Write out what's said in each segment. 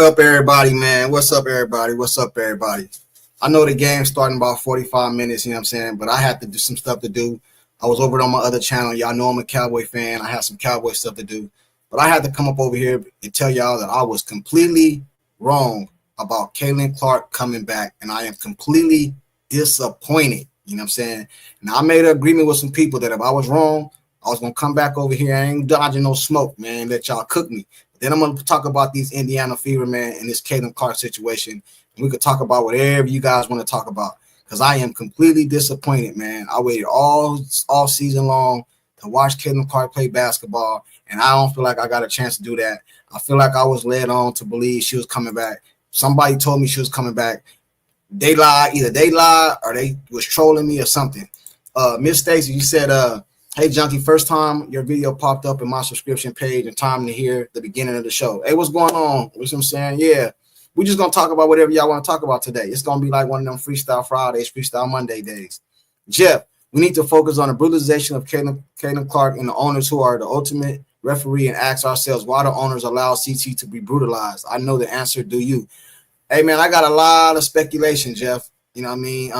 up, everybody, man? What's up, everybody? What's up, everybody? I know the game's starting about 45 minutes, you know what I'm saying? But I had to do some stuff to do. I was over on my other channel. Y'all know I'm a Cowboy fan. I have some Cowboy stuff to do. But I had to come up over here and tell y'all that I was completely wrong about Caitlin Clark coming back. And I am completely disappointed. You know what I'm saying? Now, I made an agreement with some people that if I was wrong, I was going to come back over here. I ain't dodging no smoke, man. Let y'all cook me. Then I'm going to talk about these Indiana Fever, man, and this Caitlin Clark situation. And we could talk about whatever you guys want to talk about because I am completely disappointed, man. I waited all season long to watch Caitlin Clark play basketball, and I don't feel like I got a chance to do that. I feel like I was led on to believe she was coming back. Somebody told me she was coming back. They lied. Either they lied or they was trolling me or something. Miss Stacy, you said, hey, Junkie, first time your video popped up in my subscription page and time to hear the beginning of the show. Hey, what's going on? What's I'm saying? Yeah, we're just going to talk about whatever y'all want to talk about today. It's going to be like one of them Freestyle Fridays, Freestyle Monday days. Jeff, we need to focus on the brutalization of Caitlin Clark and the owners who are the ultimate referee and ask ourselves why the owners allow CT to be brutalized. I know the answer. Do you? Hey, man, I got a lot of speculation, Jeff. You know what I mean?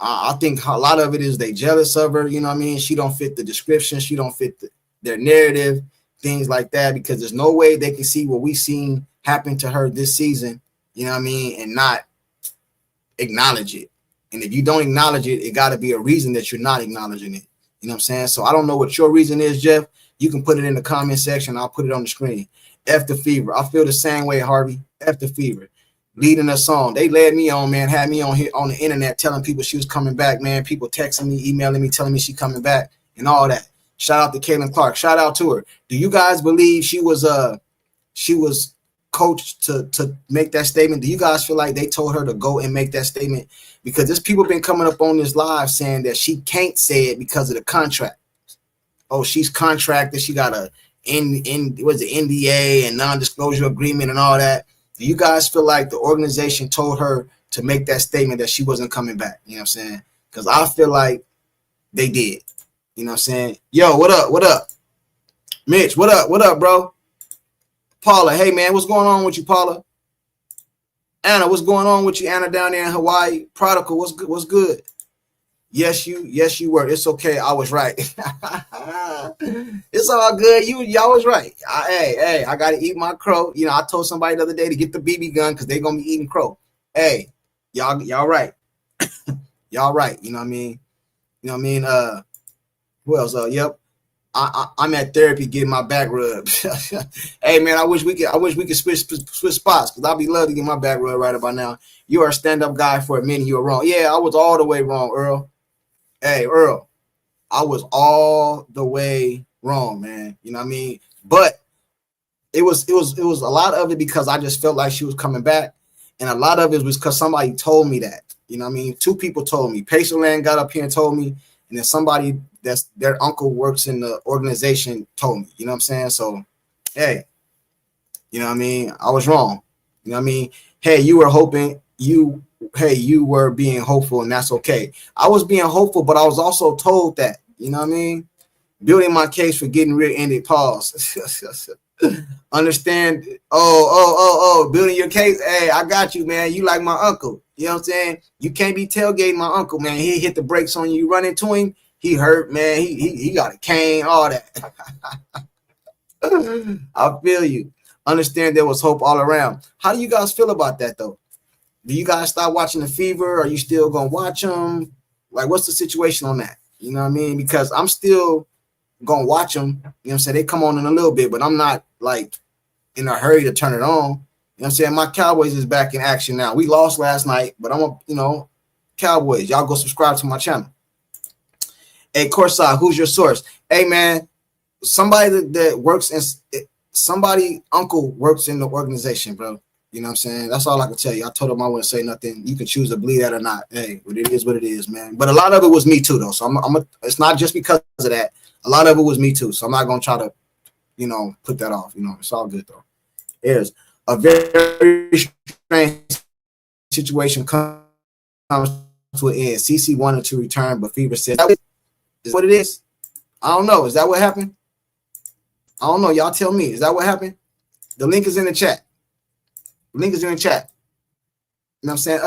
I think a lot of it is they jealous of her. You know what I mean? She don't fit the description. She don't fit their narrative, things like that, because there's no way they can see what we seen happen to her this season, you know what I mean, and not acknowledge it. And if you don't acknowledge it, it got to be a reason that you're not acknowledging it. You know what I'm saying? So I don't know what your reason is, Jeff. You can put it in the comment section. I'll put it on the screen. F the Fever. I feel the same way, Harvey. F the Fever. Leading a song. They led me on, man, had me on here on the internet telling people she was coming back, man. People texting me, emailing me, telling me she coming back and all that. Shout out to Caitlin Clark. Shout out to her. Do you guys believe she was coached to make that statement? Do you guys feel like they told her to go and make that statement? Because there's people been coming up on this live saying that she can't say it because of the contract. Oh, she's contracted. She got a NDA and non-disclosure agreement and all that. Do you guys feel like the organization told her to make that statement that she wasn't coming back? You know what I'm saying? Because I feel like they did. You know what I'm saying? Yo, what up? What up? Mitch, what up? What up, bro? Paula, hey, man, what's going on with you, Paula? Anna, what's going on with you, Anna, down there in Hawaii? Prodigal, what's good? Yes, you were. It's okay. I was right. It's all good. Y'all was right. Hey, I gotta eat my crow. You know, I told somebody the other day to get the BB gun because they're gonna be eating crow. Hey, y'all right. Y'all right. You know what I mean? You know what I mean? Who else? Yep. I'm at therapy getting my back rubbed. Hey, man, I wish we could switch spots because I'd be love to get my back rubbed right about now. You are a stand-up guy for a minute. You were wrong. Yeah, I was all the way wrong, Earl. Hey, Earl, I was all the way wrong, man. You know what I mean? But it was a lot of it because I just felt like she was coming back, and a lot of it was because somebody told me that. You know what I mean? Two people told me. Pacerland got up here and told me, and then somebody that's their uncle works in the organization told me. You know what I'm saying? So, hey, you know what I mean? I was wrong. You know what I mean? Hey, you were hoping you were being hopeful, and that's okay. I was being hopeful, but I was also told that, you know what I mean? Building my case for getting rear-ended. Pause. Understand? Building your case. Hey, I got you, man. You like my uncle. You know what I'm saying? You can't be tailgating my uncle, man. He hit the brakes on you. Run into him. He hurt, man. He got a cane, all that. I feel you. Understand there was hope all around. How do you guys feel about that, though? Do you guys start watching the Fever? Are you still going to watch them? Like, what's the situation on that? You know what I mean? Because I'm still going to watch them. You know what I'm saying? They come on in a little bit, but I'm not, like, in a hurry to turn it on. You know what I'm saying? My Cowboys is back in action now. We lost last night, but I'm Cowboys. Y'all go subscribe to my channel. Hey, Courtside, who's your source? Hey, man, somebody that works uncle works in the organization, bro. You know what I'm saying? That's all I can tell you. I told him I wouldn't say nothing. You can choose to believe that or not. Hey, but it is what it is, man. But a lot of it was me too, though. So it's not just because of that. A lot of it was me too. So I'm not gonna try to, put that off. It's all good though. There's a very strange situation comes to an end. CC wanted to return, but Fever said, "Is what it is." I don't know. Is that what happened? I don't know. Y'all tell me. Is that what happened? The link is in the chat. Link is in the chat. You know what I'm saying?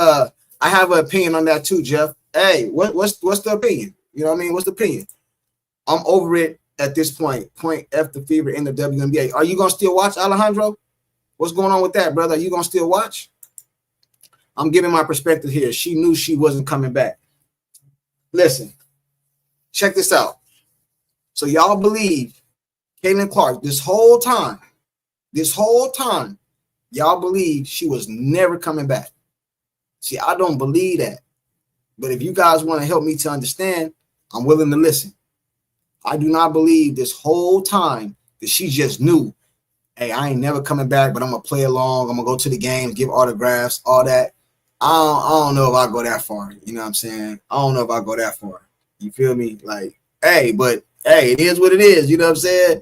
I have an opinion on that too, Jeff. Hey, what's the opinion? You know what I mean? What's the opinion? I'm over it at this point. Point F the fever in the WNBA. Are you gonna still watch, Alejandro? What's going on with that, brother? Are you gonna still watch? I'm giving my perspective here. She knew she wasn't coming back. Listen, check this out. So y'all believe Caitlin Clark this whole time, y'all believe she was never coming back. See, I don't believe that. But if you guys want to help me to understand, I'm willing to listen. I do not believe this whole time that she just knew, hey, I ain't never coming back, but I'm going to play along. I'm going to go to the games, give autographs, all that. I don't know if I go that far. You know what I'm saying? I don't know if I go that far. You feel me? Like, hey, but, hey, it is what it is. You know what I'm saying?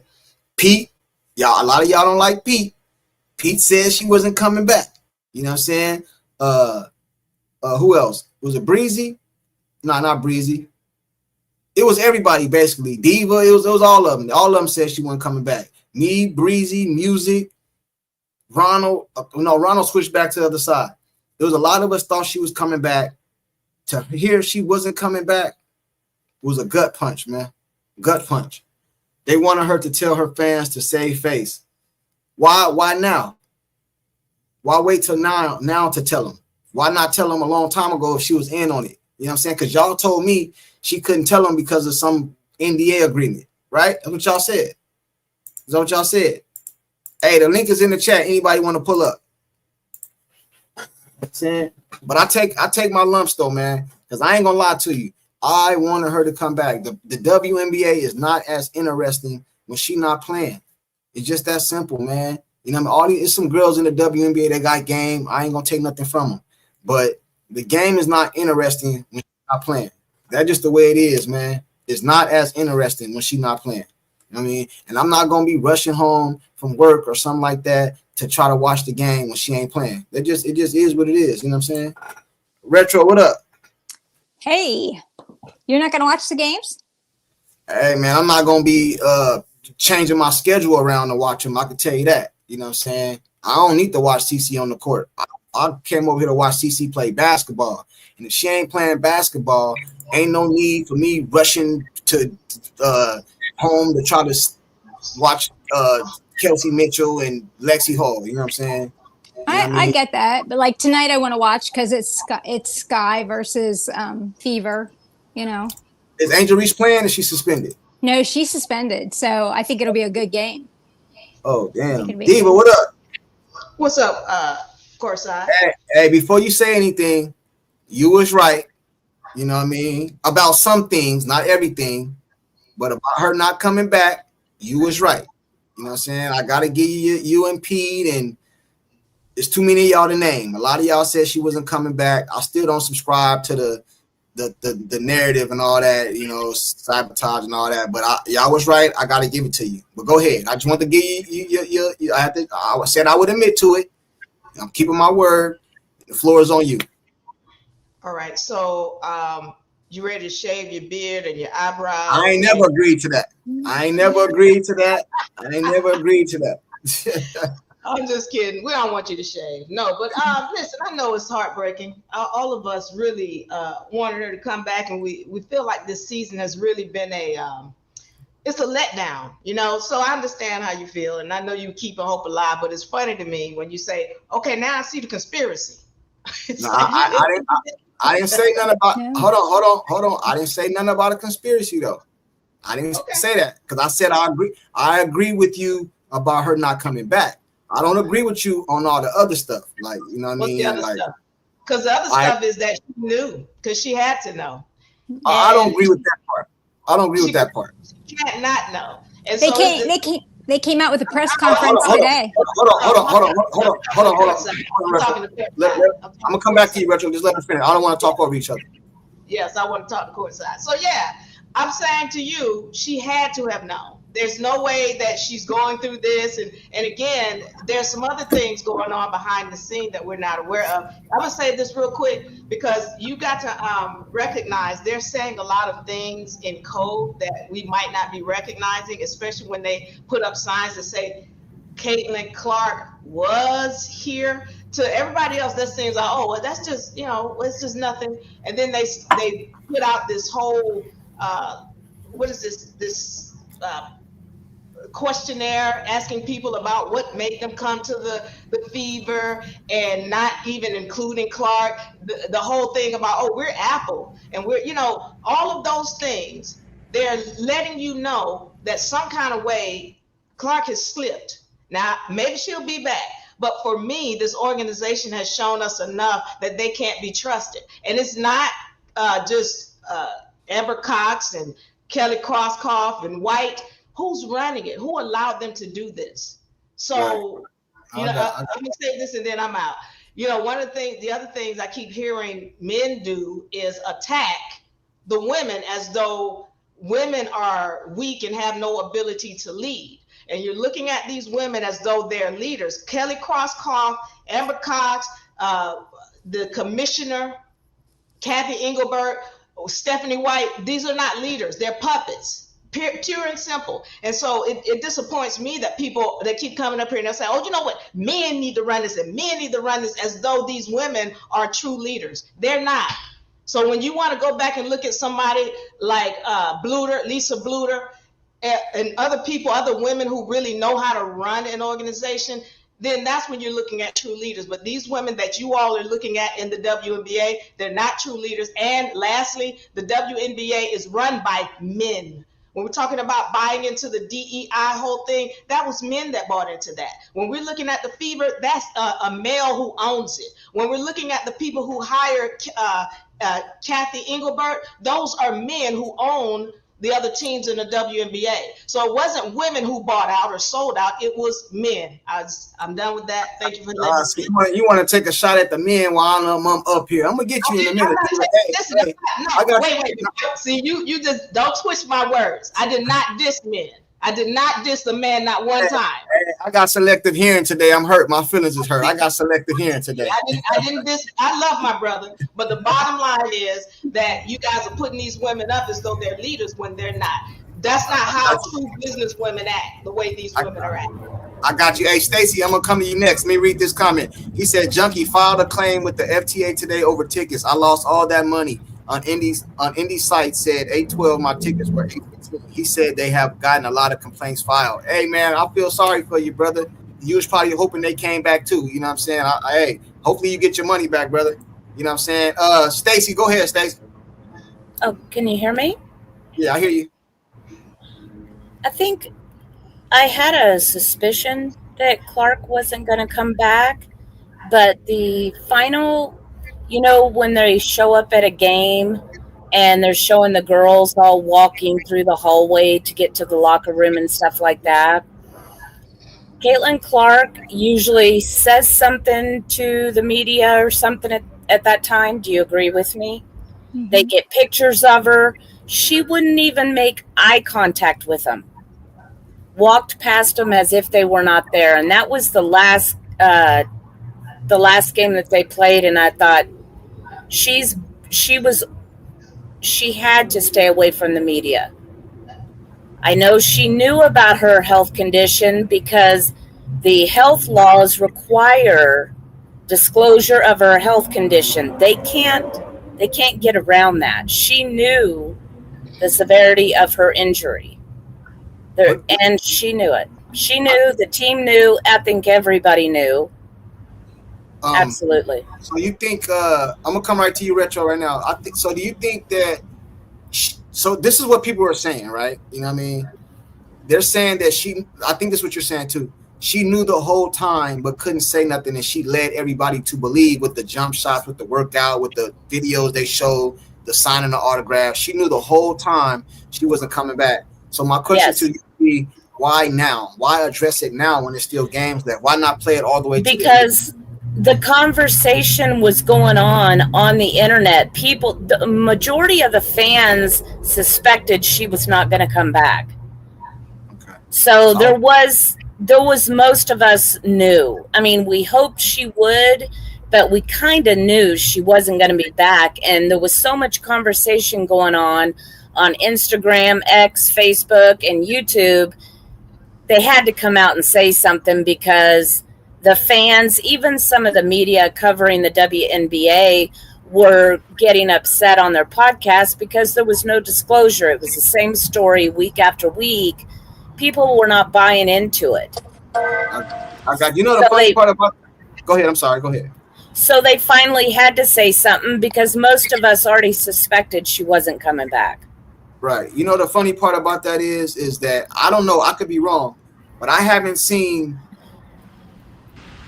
Pete, y'all, a lot of y'all don't like Pete. Pete said she wasn't coming back. You know what I'm saying? Who else? Was it Breezy? No, not Breezy. It was everybody basically. Diva. It was all of them. All of them said she wasn't coming back. Me, Breezy, Music, Ronald. No, Ronald switched back to the other side. There was a lot of us thought she was coming back. To hear she wasn't coming back was a gut punch, man. Gut punch. They wanted her to tell her fans to save face. Why now? Why wait till now to tell them? Why not tell them a long time ago if she was in on it? You know what I'm saying? Because y'all told me she couldn't tell them because of some NDA agreement, right? That's what y'all said. That's what y'all said. Hey, the link is in the chat. Anybody want to pull up? But I take my lumps though, man, because I ain't gonna lie to you. I wanted her to come back. The WNBA is not as interesting when she not playing. It's just that simple, man. You know, I mean, it's some girls in the WNBA that got game. I ain't gonna take nothing from them, but the game is not interesting when she's not playing. That's just the way it is, man. It's not as interesting when she's not playing. You know what I mean? And I'm not gonna be rushing home from work or something like that to try to watch the game when she ain't playing. It just is what it is. You know what I'm saying? Retro, what up? Hey, you're not gonna watch the games? Hey, man, I'm not gonna be changing my schedule around to watch them. I can tell you that. You know what I'm saying? I don't need to watch CC on the court. I came over here to watch CC play basketball. And if she ain't playing basketball, ain't no need for me rushing to home to try to watch Kelsey Mitchell and Lexi Hall. You know what I'm saying? I get that, but like tonight I want to watch because it's Sky versus Fever. You know, is Angel Reese playing? Or is she suspended? No, she's suspended. So I think it'll be a good game. Oh damn, Diva, what up? What's up, Courtside? Hey, before you say anything, you was right. You know what I mean about some things, not everything, but about her not coming back, you was right. You know what I'm saying? I gotta give you and Pete, and there's too many of y'all to name. A lot of y'all said she wasn't coming back. I still don't subscribe to the narrative and all that, you know, sabotage and all that. But y'all was right. I gotta give it to you. But go ahead. I just want to give you I said I would admit to it. I'm keeping my word. The floor is on you. All right. So you ready to shave your beard and your eyebrows? I ain't never agreed to that. I'm just kidding. We don't want you to shave. No, but listen, I know it's heartbreaking. All of us really wanted her to come back, and we feel like this season has really been it's a letdown, you know. So I understand how you feel, and I know you keep a hope alive, but it's funny to me when you say, okay, now I see the conspiracy. No, I didn't say nothing about hold on. I didn't say nothing about a conspiracy though. I didn't say that because I said I agree with you about her not coming back. I don't agree with you on all the other stuff. Like, you know what I mean? The other stuff? Because the other stuff is that she knew, because she had to know. I don't agree with that part. She can't not know. And they came out with a press conference today. Hold on. I'm gonna come back to you, Retro. Just let her finish. I don't want to talk over each other. Yes, I want to talk to courtside. So yeah, I'm saying to you, she had to have known. There's no way that she's going through this. And again, there's some other things going on behind the scene that we're not aware of. I'm going to say this real quick because you got to recognize they're saying a lot of things in code that we might not be recognizing, especially when they put up signs that say Caitlin Clark was here. to everybody else, that seems like, oh, well, that's just, it's just nothing. And then they put out this whole, what is this questionnaire asking people about what made them come to the fever, and not even including Clark. The whole thing about, oh, we're Apple, and we're, all of those things. They're letting you know that some kind of way Clark has slipped. Now, maybe she'll be back. But for me, this organization has shown us enough that they can't be trusted. And it's not just Amber Cox and Kelly Crosskopf and White. Who's running it? Who allowed them to do this? So, I'm going to say this and then I'm out. The other things I keep hearing men do is attack the women as though women are weak and have no ability to lead. And you're looking at these women as though they're leaders. Kelly Crosskopf, Amber Cox, the commissioner, Kathy Engelbert, Stephanie White, these are not leaders. They're puppets. Pure and simple. And so it disappoints me that people, they keep coming up here and they'll say, oh, you know what, men need to run this and men need to run this, as though these women are true leaders. They're not. So when you want to go back and look at somebody like Lisa Bluter, and other people, other women who really know how to run an organization, then that's when you're looking at true leaders. But these women that you all are looking at in the WNBA, they're not true leaders. And lastly, the WNBA is run by men. When we're talking about buying into the DEI whole thing, that was men that bought into that. When we're looking at the Fever, that's a male who owns it. When we're looking at the people who hired Kathy Engelbert, those are men who own the other teams in the WNBA. So it wasn't women who bought out or sold out. It was men. I'm done with that. Thank you for letting me speak. You want to take a shot at the men while I'm up here. I'm going to get you in a minute. Wait. See, you just don't twist my words. I did not diss men. I did not diss the man not one time. Hey, I got selective hearing today. I'm hurt. My feelings is hurt. I got selective hearing today. I didn't diss. I love my brother. But the bottom line is that you guys are putting these women up as though they're leaders when they're not. That's not how true business women act, the way these women are acting. I got you. Hey, Stacey, I'm going to come to you next. Let me read this comment. He said, Junkie filed a claim with the FTA today over tickets. I lost all that money. On Indy site said 812, my tickets were 815. He said they have gotten a lot of complaints filed. Hey man, I feel sorry for you, brother. You was probably hoping they came back too. You know what I'm saying? Hey, hopefully you get your money back, brother. You know what I'm saying? Stacey, go ahead, Stacey. Oh, can you hear me? Yeah, I hear you. I think I had a suspicion that Clark wasn't going to come back, but the final, when they show up at a game and they're showing the girls all walking through the hallway to get to the locker room and stuff like that, Caitlin Clark usually says something to the media or something at that time. Do you agree with me? Mm-hmm. They get pictures of her. She wouldn't even make eye contact with them. Walked past them as if they were not there. And that was the last game that they played, and I thought she had to stay away from the media. I know she knew about her health condition because the health laws require disclosure of her health condition. They can't get around that. She knew the severity of her injury. And she knew it. She knew, the team knew, I think everybody knew. Absolutely. So you think I'm gonna come right to you, Retro, right now. Do you think that? So this is what people are saying, right? You know what I mean? They're saying that I think this is what you're saying too. She knew the whole time, but couldn't say nothing, and she led everybody to believe with the jump shots, with the workout, with the videos they showed, the signing the autograph. She knew the whole time she wasn't coming back. So my question to you would be, why now? Why address it now when there's still games left? Why not play it all the way? Because the conversation was going on the internet. The majority of the fans suspected she was not going to come back. Okay. So there was most of us knew. I mean, we hoped she would, but we kind of knew she wasn't going to be back. And there was so much conversation going on Instagram, X, Facebook, and YouTube. They had to come out and say something because the fans, even some of the media covering the WNBA were getting upset on their podcast because there was no disclosure. It was the same story week after week. People were not buying into it. I got, you know, the funny part about, go ahead. I'm sorry. Go ahead. So they finally had to say something because most of us already suspected she wasn't coming back. Right. You know, the funny part about that is that I don't know, I could be wrong, but I haven't seen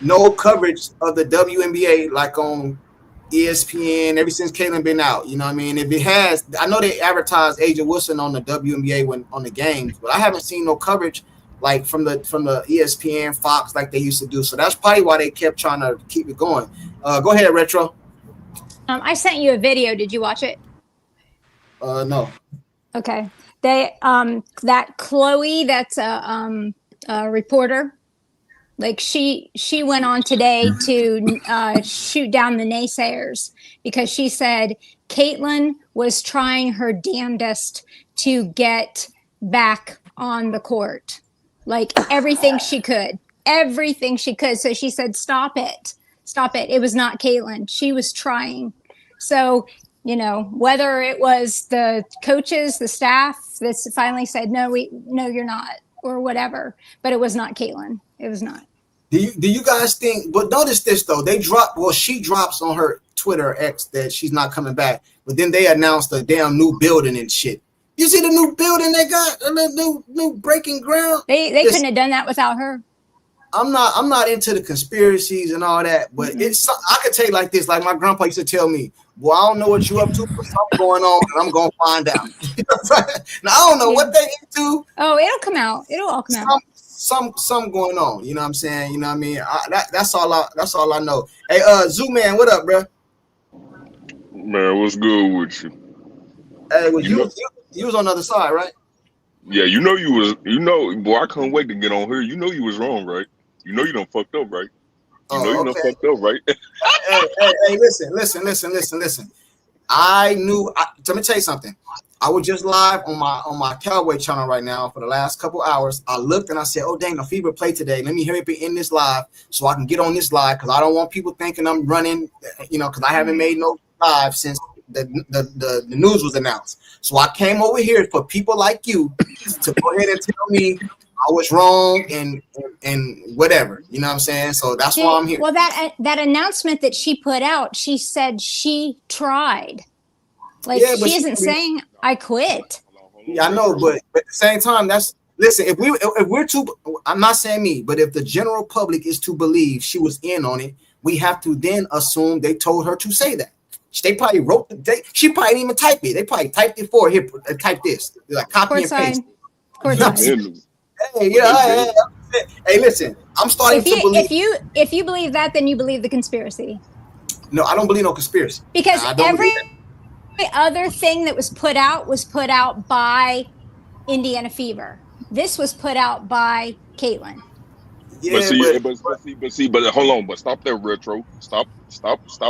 no coverage of the WNBA like on ESPN ever since Caitlin been out. You know what I mean? If it has, I know they advertised A'ja Wilson on the WNBA when on the games, but I haven't seen no coverage like from the ESPN, Fox like they used to do. So that's probably why they kept trying to keep it going. Go ahead, Retro. I sent you a video. Did you watch it? No. Okay. They that Chloe, that's a reporter. Like she went on today to shoot down the naysayers because she said Caitlin was trying her damnedest to get back on the court, like everything she could. So she said, "Stop it! It was not Caitlin. She was trying." So, you know, whether it was the coaches, the staff that finally said, no, you're not, or whatever, but it was not Caitlin. It was not. Do you guys think, but notice this though, she drops on her Twitter X that she's not coming back, but then they announced a damn new building and shit. You see the new building they got, the new breaking ground? They couldn't have done that without her. I'm not into the conspiracies and all that, but it's, I could tell you like this, like my grandpa used to tell me, well, I don't know what you up to, but something going on, and I'm gonna find out. Now I don't know what they into. Oh, it'll come out. It'll all come out. Some going on. You know what I'm saying? You know what I mean? That's all I know. Hey, Zoo Man, what up, bro? Man, what's good with you? Hey, well, you was on the other side, right? Yeah, boy, I couldn't wait to get on here. You know you was wrong, right? You know you done fucked up, right? Done fucked up, right? hey, listen. Let me tell you something. I was just live on my Cowboy channel right now for the last couple hours. I looked and I said, oh, dang, the Fever played today. Let me hurry up and end this live so I can get on this live because I don't want people thinking I'm running, you know, because I haven't made no live since the news was announced. So I came over here for people like you to go ahead and tell me I was wrong and whatever. You know what I'm saying? So that's why I'm here. Well, that announcement that she put out, she said she tried. Like, yeah, she isn't saying I quit. Yeah, I know, but at the same time, listen. If we're to, I'm not saying me, but if the general public is to believe she was in on it, we have to then assume they told her to say that. They probably wrote she probably didn't even type it. They probably typed it for her. Here, type this, like copy and paste. Hey, listen, I'm starting to believe. If you believe that, then you believe the conspiracy. No, I don't believe no conspiracy. Because every other thing that was put out by Indiana Fever. This was put out by Caitlin. Yeah, but hold on, but stop there, Retro. Stop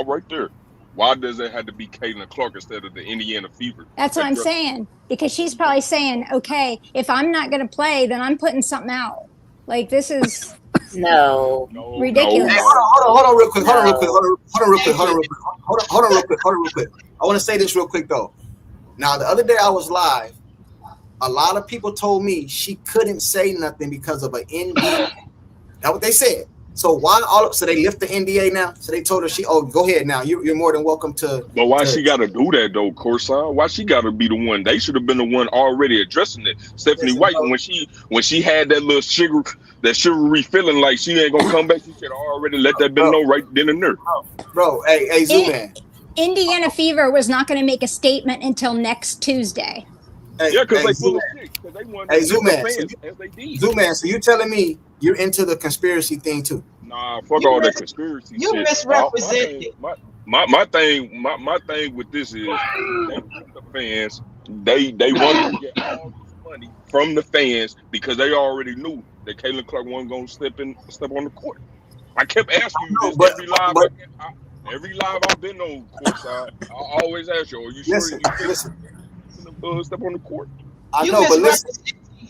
right there. Why does it have to be Caitlin Clark instead of the Indiana Fever? That's what I'm saying. Because she's probably saying, okay, if I'm not going to play, then I'm putting something out. Like, this is ridiculous. Hey, hold on real quick. Hold on real quick. I want to say this real quick, though. Now, the other day I was live. A lot of people told me she couldn't say nothing because of an NDA. That's what they said. So so they lift the NDA now? So they told her go ahead now. You're more than welcome to. But why she got to do that though, Corsair? Why she got to be the one? They should have been the one already addressing it. Stephanie White, when she had that little sugary feeling like she ain't gonna come back, she should have already let that been know right then and there. Bro, hey, Zoo Man. Indiana Fever was not going to make a statement until next Tuesday. Yeah, because they full of shit. They wanted to Zoo Man, fans as they did. Zoo Man, so you telling me you're into the conspirity thing too? Nah, fuck all that conspirity you shit. You misrepresented. My thing with this is the fans. They wanted to get all this money from the fans because they already knew that Caitlin Clark wasn't gonna step on the court. I kept asking you this every live I've been on courtside. I always ask you, are you sure you step on the court? I know, but listen.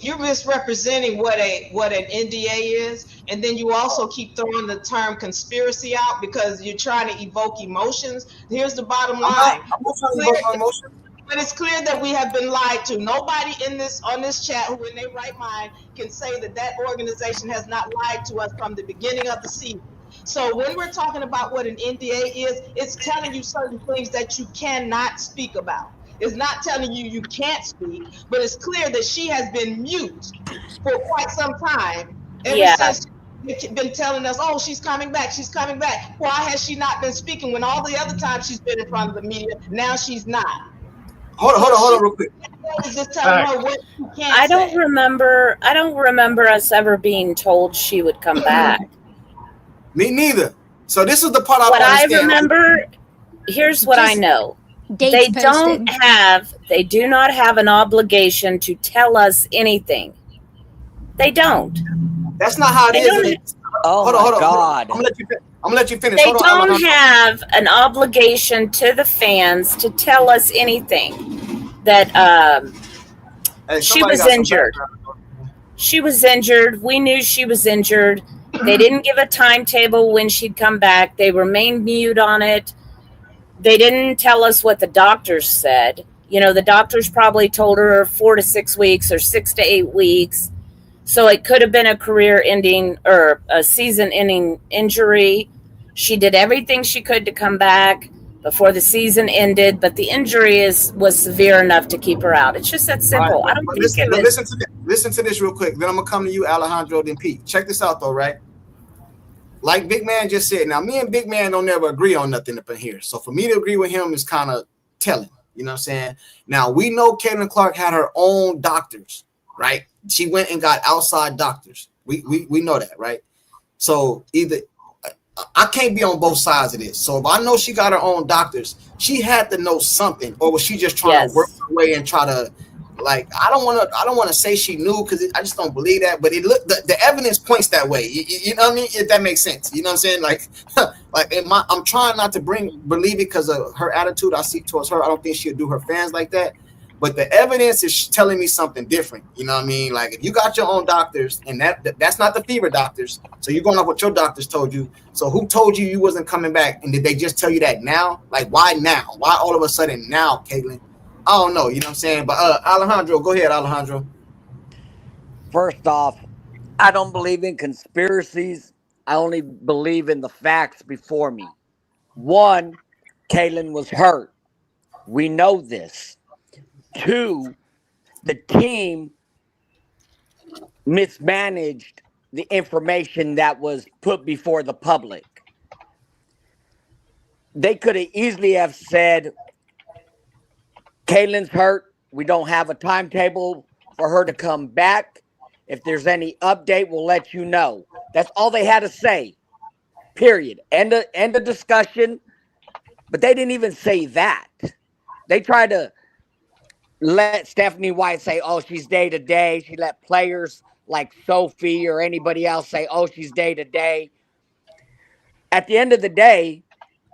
you're misrepresenting what an NDA is, and then you also keep throwing the term conspiracy out because you're trying to evoke emotions. Here's the bottom line. I'm not trying to evoke my emotion. But it's clear that we have been lied to. Nobody on this chat who in their right mind can say that organization has not lied to us from the beginning of the season. So when we're talking about what an NDA is, it's telling you certain things that you cannot speak about. It's not telling you can't speak, but it's clear that she has been mute for quite some time. Ever since she's been telling us, oh, she's coming back, she's coming back. Why has she not been speaking when all the other times she's been in front of the media, now she's not? Hold on, real quick. Just telling her what she can't I don't say. remember us ever being told she would come back. Me neither. So this is the part What I I understand. remember, here's what I know. Dates They posted. do not have an obligation to tell us anything. They don't. That's not how it They is. don't- Oh Hold my on. God. I'm gonna let you finish. They Hold on, don't Alejandro. have an obligation to the fans to tell us anything. That Hey, she somebody was got some injured. background. She was injured. We knew she was injured. They didn't give a timetable when she'd come back. They remained mute on it. They didn't tell us what the doctors said. You know, the doctors probably told her 4 to 6 weeks or 6 to 8 weeks. So it could have been a career ending or a season ending injury. She did everything she could to come back before the season ended, but the injury was severe enough to keep her out. It's just that simple. All right, I don't but think listen, it no, was. listen to this real quick. Then I'm gonna come to you, Alejandro, then Pete. Check this out though, right? Like Big Man just said. Now, me and Big Man don't never agree on nothing up in here. So for me to agree with him is kind of telling. You know what I'm saying? Now we know Caitlin Clark had her own doctors, right? She went and got outside doctors. We know that, right? So either I can't be on both sides of this. So if I know she got her own doctors, she had to know something, or was she just trying to work her way and try to, like, I don't want to say she knew because I just don't believe that. But the evidence points that way. You know what I mean? If that makes sense, you know what I'm saying? Like, I'm trying not to believe it because of her attitude I see towards her. I don't think she'll do her fans like that. But the evidence is telling me something different. You know what I mean? Like, if you got your own doctors, and that's not the fever doctors, so you're going off what your doctors told you. So who told you wasn't coming back? And did they just tell you that now? Like, why now? Why all of a sudden now, Caitlin? I don't know. You know what I'm saying? But Alejandro, go ahead, Alejandro. First off, I don't believe in conspiracies. I only believe in the facts before me. One, Caitlin was hurt. We know this. Two, the team mismanaged the information that was put before the public. They could have easily have said, Caitlin's hurt. We don't have a timetable for her to come back. If there's any update, we'll let you know. That's all they had to say. Period. End of discussion. But they didn't even say that. They tried to let Stephanie White say, oh, she's day to day. She let players like Sophie or anybody else say, oh, she's day to day. At the end of the day,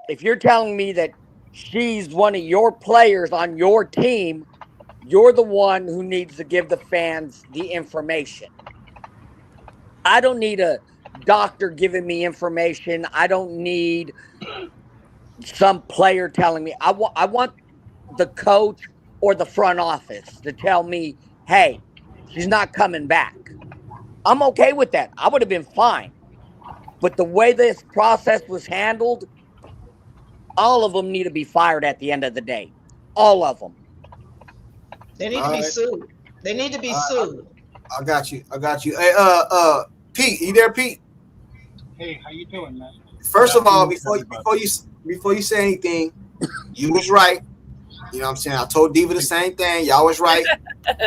if you're telling me that she's one of your players on your team, you're the one who needs to give the fans the information. I don't need a doctor giving me information. I don't need some player telling me. I want the coach or the front office to tell me, hey, she's not coming back. I'm okay with that. I would have been fine. But the way this process was handled, all of them need to be fired at the end of the day. All of them. They need to be sued. They need to be sued. I got you. Hey, Pete, you there, Pete? Hey, how you doing, man? First of all, before you say anything, you was right. You know what I'm saying? I told Diva the same thing. Y'all was right.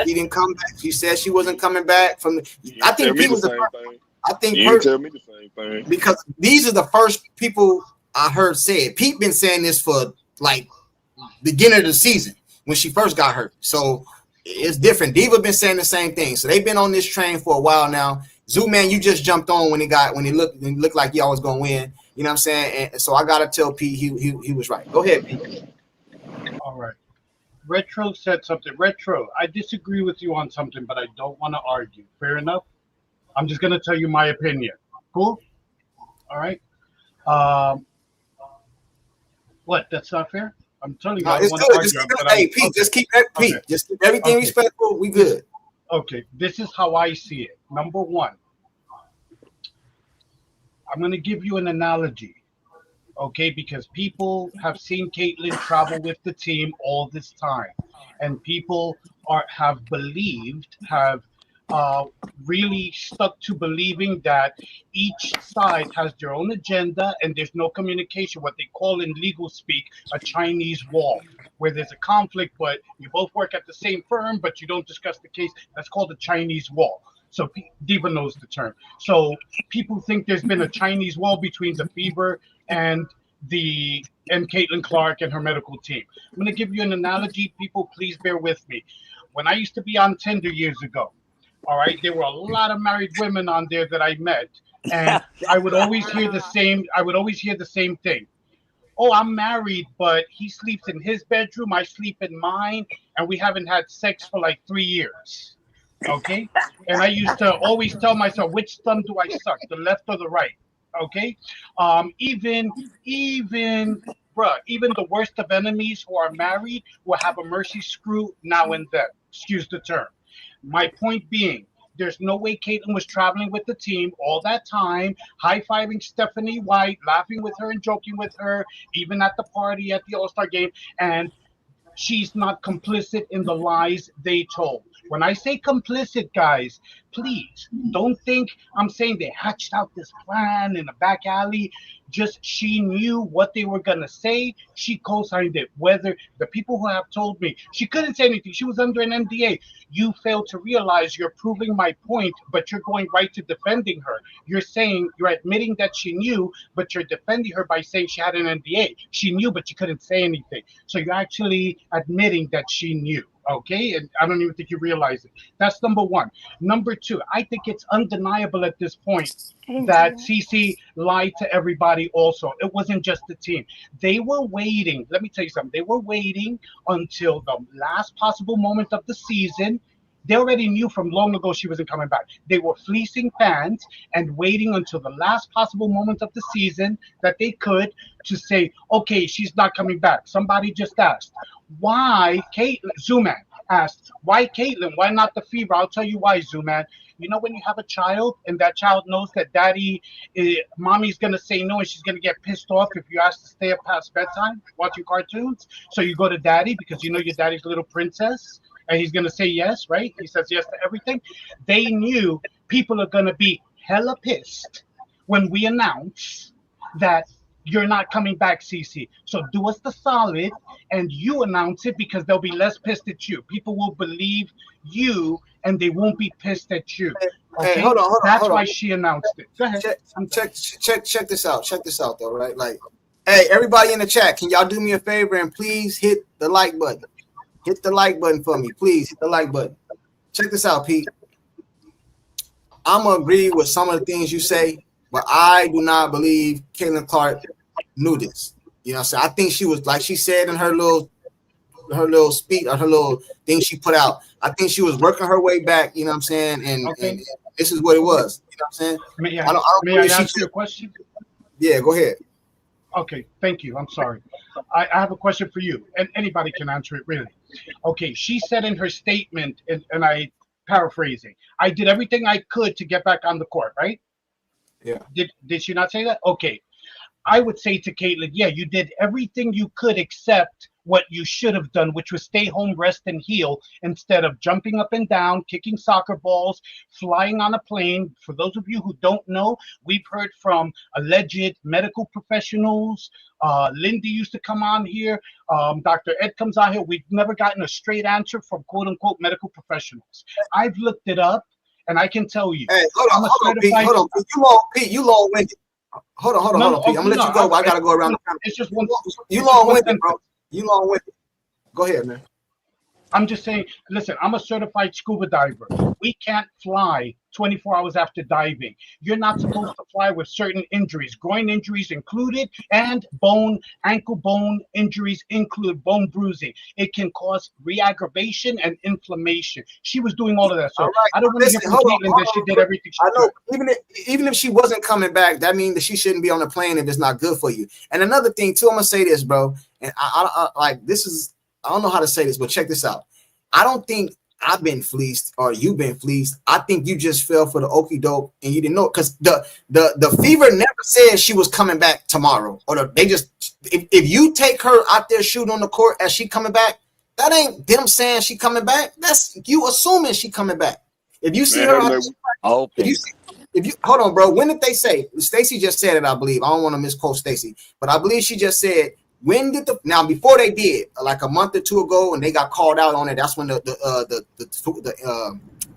He didn't come back. She said she wasn't coming back from the. I think Pete was the first. I think you tell me the same thing because these are the first people I heard say it. Pete been saying this for like beginning of the season when she first got hurt. So it's different. Diva been saying the same thing. So they've been on this train for a while now. Zoo Man, you just jumped on when it looked like y'all was gonna win. You know what I'm saying? And so I gotta tell Pete he was right. Go ahead, Pete. All right. Retro said something. Retro, I disagree with you on something, but I don't want to argue. Fair enough? I'm just going to tell you my opinion. Cool? All right. Um, what? That's not fair? I'm telling you, No, I don't it's want good. to Just argue. keep it, hey, Pete, Okay. just keep that, Pete. Okay. Just keep everything Okay. respectful. We good. Okay. This is how I see it. Number one, I'm going to give you an analogy. Okay, because people have seen Caitlyn travel with the team all this time, and people have believed, have uh, really stuck to believing that each side has their own agenda and there's no communication. What they call in legal speak a Chinese wall, where there's a conflict, but you both work at the same firm, but you don't discuss the case. That's called a Chinese wall. So Diva knows the term. So people think there's been a Chinese wall between the Fever and Caitlin Clark and her medical team. I'm going to give you an analogy. People, please bear with me. When I used to be on Tinder years ago, all right, there were a lot of married women on there that I met, and I would always hear the same. I would always hear the same thing. Oh, I'm married, but he sleeps in his bedroom. I sleep in mine, and we haven't had sex for like 3 years. Okay, and I used to always tell myself, which thumb do I suck, the left or the right? Okay, even bruh, even the worst of enemies who are married will have a mercy screw now and then. Excuse the term. My point being, there's no way Caitlyn was traveling with the team all that time, high-fiving Stephanie White, laughing with her and joking with her, even at the party at the All-Star game, and she's not complicit in the lies they told. When I say complicit, guys, please don't think I'm saying they hatched out this plan in a back alley. Just she knew what they were going to say. She co-signed it. Whether the people who have told me she couldn't say anything, she was under an NDA. You fail to realize you're proving my point, but you're going right to defending her. You're saying, you're admitting that she knew, but you're defending her by saying she had an NDA. She knew, but she couldn't say anything. So you're actually admitting that she knew. Okay, and I don't even think you realize it. That's number one. Number two, I think it's undeniable at this point that CC lied to everybody also. It wasn't just the team. They were waiting. Let me tell you something. They were waiting until the last possible moment of the season. They already knew from long ago she wasn't coming back. They were fleecing fans and waiting until the last possible moment of the season that they could to say, okay, she's not coming back. Somebody just asked, why Caitlyn? Zuman asked, why Caitlyn? Why not the Fever? I'll tell you why, Zuman. You know, when you have a child and that child knows that mommy's going to say no and she's going to get pissed off if you ask to stay up past bedtime watching cartoons. So you go to daddy because you know your daddy's little princess. And he's going to say yes, right? He says yes to everything. They knew people are going to be hella pissed when we announce that you're not coming back, CC. So do us the solid and you announce it because they'll be less pissed at you. People will believe you and they won't be pissed at you. Okay? Hey, hold on. That's why she announced it. Go ahead. Check this out. Check this out, though, right? Like, hey, everybody in the chat, can y'all do me a favor and please hit the like button? Hit the like button for me. Please hit the like button. Check this out, Pete. I'm going to agree with some of the things you say, but I do not believe Caitlin Clark knew this. You know what I'm saying? I think she was, like she said in her little speech, or her little thing she put out, I think she was working her way back, you know what I'm saying? And this is what it was. You know what I'm saying? May I ask you a question? Yeah, go ahead. Okay, thank you. I'm sorry. I have a question for you, and anybody can answer it, really. Okay, she said in her statement, and I paraphrasing, I did everything I could to get back on the court, right? Yeah. Did she not say that? Okay. I would say to Caitlyn, yeah, you did everything you could except what you should have done, which was stay home, rest, and heal, instead of jumping up and down, kicking soccer balls, flying on a plane. For those of you who don't know, we've heard from alleged medical professionals. Lindy used to come on here. Dr. Ed comes on here. We've never gotten a straight answer from quote-unquote medical professionals. I've looked it up, and I can tell you. Hey, hold on, Pete. You long-winded. Hold on, Pete. I'm gonna let you go, but I gotta go around the camera. It's just one. You long-winded, bro. You long-winded. Go ahead, man. I'm just saying, listen, I'm a certified scuba diver. We can't fly 24 hours after diving. You're not supposed to fly with certain injuries, groin injuries included, and ankle bone injuries include bone bruising. It can cause re-aggravation and inflammation. She was doing all of that. All So right, I don't want to hear listen, from hold on, Caitlyn hold that she on. did everything she I know, could. even if she wasn't coming back, that means that she shouldn't be on the plane if it's not good for you. And another thing too, I'm gonna say this, bro, and I like this is I don't know how to say this, but check this out. I don't think I've been fleeced or you've been fleeced. I think you just fell for the okie doke and you didn't know, because the Fever never said she was coming back tomorrow, or they just if you take her out there shooting on the court as she coming back, that ain't them saying she coming back. That's you assuming she coming back. If you see Man, her her out, leg- if you hold on, bro. When did they say? Stacy just said it, I believe. I don't want to misquote Stacy, but I believe she just said, when did now before they did, like a month or two ago, and they got called out on it. That's when the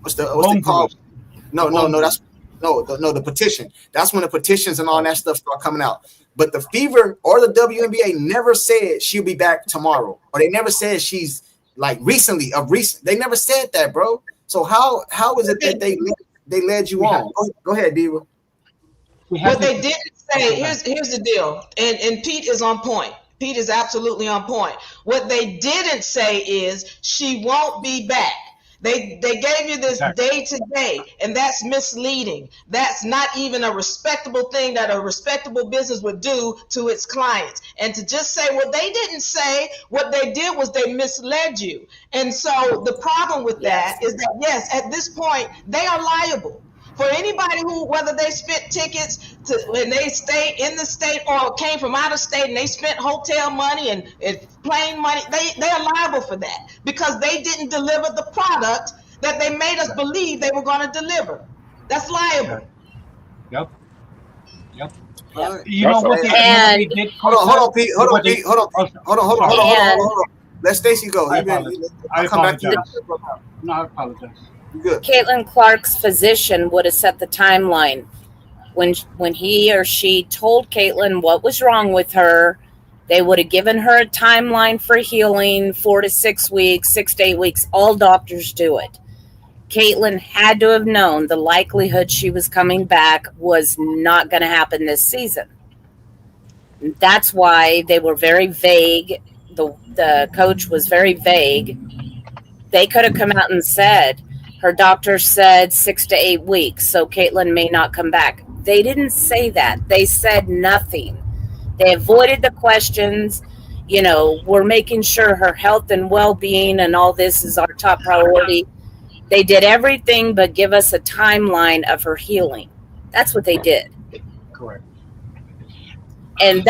what's the call? No, that's the petition. That's when the petitions and all that stuff start coming out. But the Fever or the WNBA never said she'll be back tomorrow, or they never said she's like recently. They never said that, bro. So how is it that they led you on? Go ahead, Diva. What they didn't say, here's the deal, and Pete is on point. Pete is absolutely on point. What they didn't say is she won't be back. They gave you this day to day, and that's misleading. That's not even a respectable thing that a respectable business would do to its clients. And to just say, well, they didn't say, what they did was they misled you. And so the problem with that is that, yes, at this point, they are liable. For anybody who, whether they spent tickets to when they stayed in the state or came from out of state and they spent hotel money and plane money, they are liable for that because they didn't deliver the product that they made us believe they were going to deliver. That's liable. Yep. Right. You know what they did? Hold on, Pete. Hold on. Let Stacy go. I apologize. No, I apologize. Good. Caitlin Clark's physician would have set the timeline when he or she told Caitlin what was wrong with her. They would have given her a timeline for healing, 4 to 6 weeks, 6 to 8 weeks. All doctors do it. Caitlin had to have known the likelihood she was coming back was not going to happen this season. That's why they were very vague. The coach was very vague. They could have come out and said, her doctor said 6 to 8 weeks, so Caitlin may not come back. They didn't say that. They said nothing. They avoided the questions. You know, we're making sure her health and well-being and all this is our top priority. They did everything but give us a timeline of her healing. That's what they did. Correct. And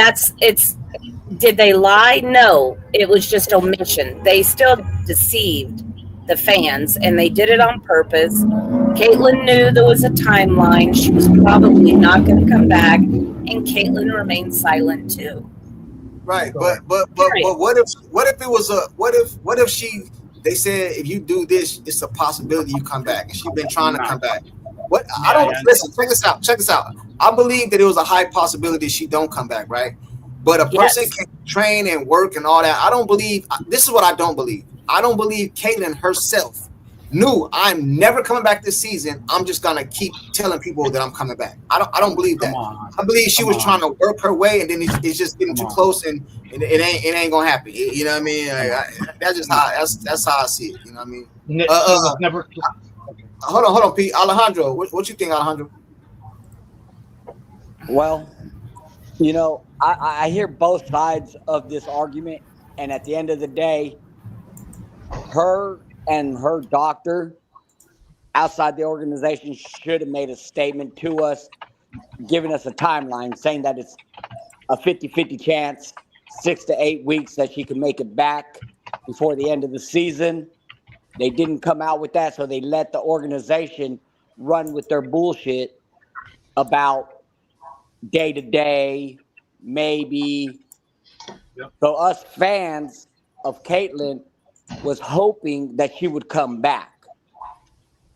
did they lie? No, it was just omission. They still deceived the fans, and they did it on purpose. Caitlin knew there was a timeline. She was probably not going to come back, and Caitlin remained silent too. Right, but what if it was what if they said if you do this, it's a possibility you come back, and she's been trying to come back. Listen. Check this out. I believe that it was a high possibility she don't come back, right? But a person can train and work and all that. I don't believe. This is what I don't believe. I don't believe Caitlin herself knew I'm never coming back this season. I'm just gonna keep telling people that I'm coming back. I don't believe that. I believe she was trying to work her way, and then it's just getting too close, and it ain't gonna happen. You know what I mean? That's just that's how I see it. You know what I mean? Never. Hold on, Pete. Alejandro, what you think, Alejandro? Well, you know, I hear both sides of this argument, and at the end of the day, her and her doctor outside the organization should have made a statement to us, giving us a timeline, saying that it's a 50-50 chance, 6 to 8 weeks that she can make it back before the end of the season. They didn't come out with that, so they let the organization run with their bullshit about day-to-day, maybe. Yep. So us fans of Caitlin was hoping that she would come back.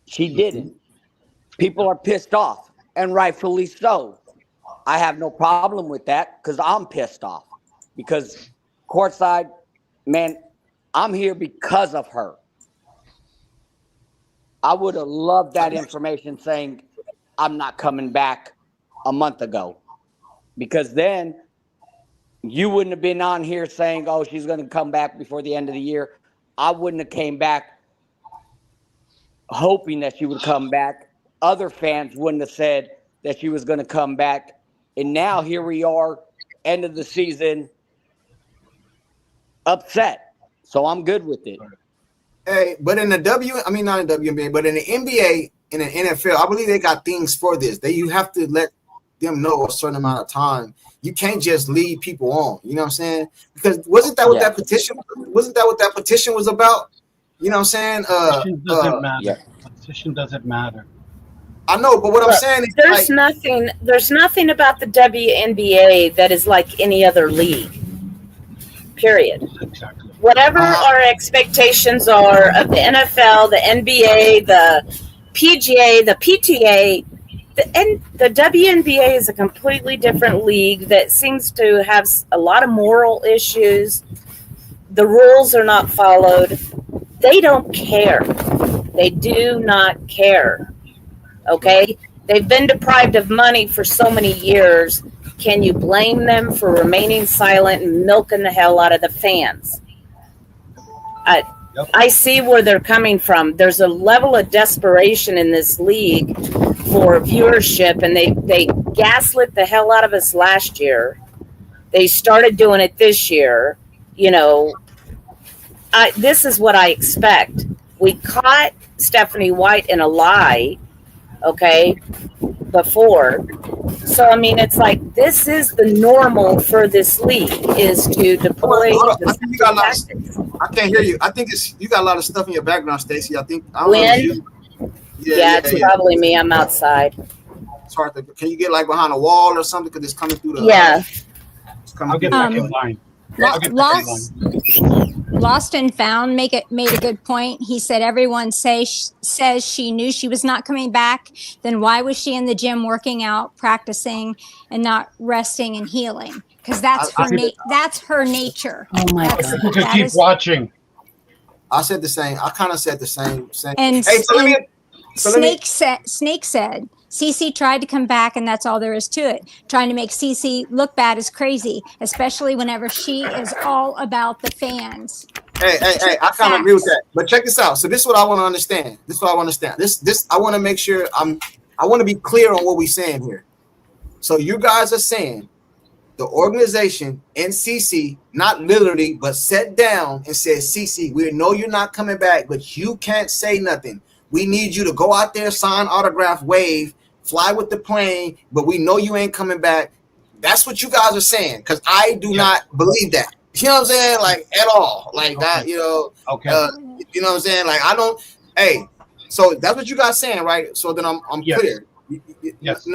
She didn't. People are pissed off, and rightfully so. I have no problem with that because I'm pissed off. Because courtside, man, I'm here because of her. I would have loved that information saying I'm not coming back a month ago, because then you wouldn't have been on here saying, oh, she's going to come back before the end of the year. I wouldn't have came back hoping that she would come back. Other fans wouldn't have said that she was going to come back. And now here we are, end of the season, upset. So I'm good with it. Hey, but in the not in WNBA, but in the NBA and the NFL, I believe they got things for this. You have to let them know a certain amount of time. You can't just lead people on. You know what I'm saying? Because wasn't that what that petition? Wasn't that what that petition was about? You know what I'm saying? Petition doesn't matter. Yeah. Petition doesn't matter. I know, but what I'm saying is there's nothing about the WNBA that is like any other league. Period. Exactly. Whatever our expectations are of the NFL, the NBA, the PGA, the PTA, the WNBA is a completely different league that seems to have a lot of moral issues. The rules are not followed. They don't care. They do not care. Okay? They've been deprived of money for so many years. Can you blame them for remaining silent and milking the hell out of the fans? I see where they're coming from. There's a level of desperation in this league for viewership, and they gaslit the hell out of us last year. They started doing it this year. You know, this is what I expect. We caught Stephanie White in a lie, okay, before. So, I mean, it's like this is the normal for this league is to deploy. I think you got a lot of, I can't hear you. I think you got a lot of stuff in your background, Stacey. I don't know if you. Yeah, it's probably me. I'm outside. It's hard to. Can you get like behind a wall or something? Because it's coming through the. Yeah. It's coming I'll get back in line. Lost and Found made a good point. He said everyone says she knew she was not coming back. Then why was she in the gym working out, practicing, and not resting and healing? Because that's her nature. Oh my God! You can keep watching. I said the same. I kind of said the same. And hey, Snake said Cece tried to come back, and that's all there is to it. Trying to make Cece look bad is crazy, especially whenever she is all about the fans. Hey, I kind of agree with that. But check this out. So this is what I want to understand. This I want to make sure I want to be clear on what we're saying here. So you guys are saying the organization and Cece, not literally, but sat down and said, Cece, we know you're not coming back, but you can't say nothing. We need you to go out there, sign, autograph, wave, fly with the plane, but we know you ain't coming back. That's what you guys are saying, because I do not believe that. You know what I'm saying? Like, at all. Like, that, you know. Okay. You know what I'm saying? Like, I don't. Hey, so that's what you guys saying, right? So then I'm clear. Yes.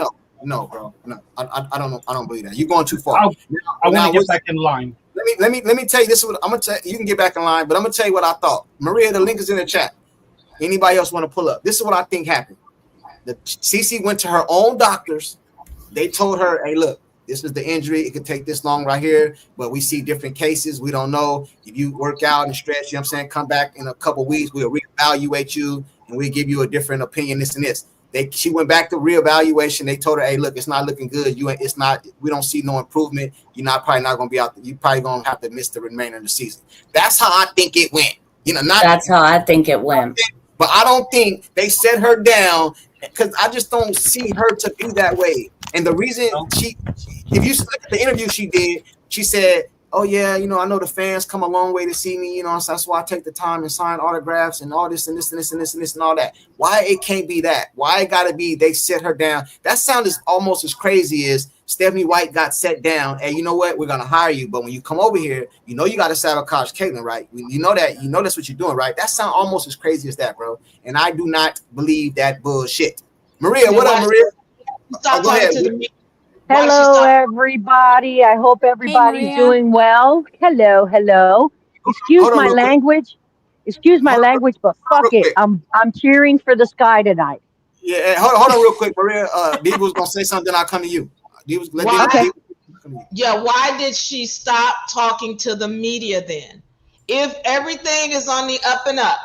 No, bro. No, I don't know. I don't believe that. You're going too far. I want to get back in line. Let me tell you this. Is what I'm gonna tell you. You can get back in line, but I'm gonna tell you what I thought. Maria, the link is in the chat. Anybody else want to pull up? This is what I think happened. The Cece went to her own doctors. They told her, hey, look, this is the injury. It could take this long right here, but we see different cases. We don't know. If you work out and stretch, you know what I'm saying, come back in a couple of weeks, we'll reevaluate you and we'll give you a different opinion, this and this. She went back to reevaluation. They told her, hey, look, it's not looking good. We don't see no improvement. Probably not going to be out there. You're probably going to have to miss the remainder of the season. That's how I think it went. That's how I think it went. But I don't think they set her down, because I just don't see her to be that way. And the reason if you look at the interview she did, she said, oh yeah, I know the fans come a long way to see me, so that's why I take the time and sign autographs and all this and this and this and this and this and all that. Why it can't be that? Why it gotta be they set her down? That sound is almost as crazy as Stephanie White got set down. Hey, you know what? We're gonna hire you, but when you come over here, you gotta sabotage Caitlyn, right? You know that's what you're doing, right? That sound almost as crazy as that, bro. And I do not believe that bullshit. Maria, what up, Maria? Go ahead. Hello, everybody. I hope everybody's doing well. Hello. Excuse my language. But fuck it. I'm cheering for the Sky tonight. Yeah, hold on real quick, Maria. Diva was gonna say something. I'll come to you. Why did she stop talking to the media then? If everything is on the up and up,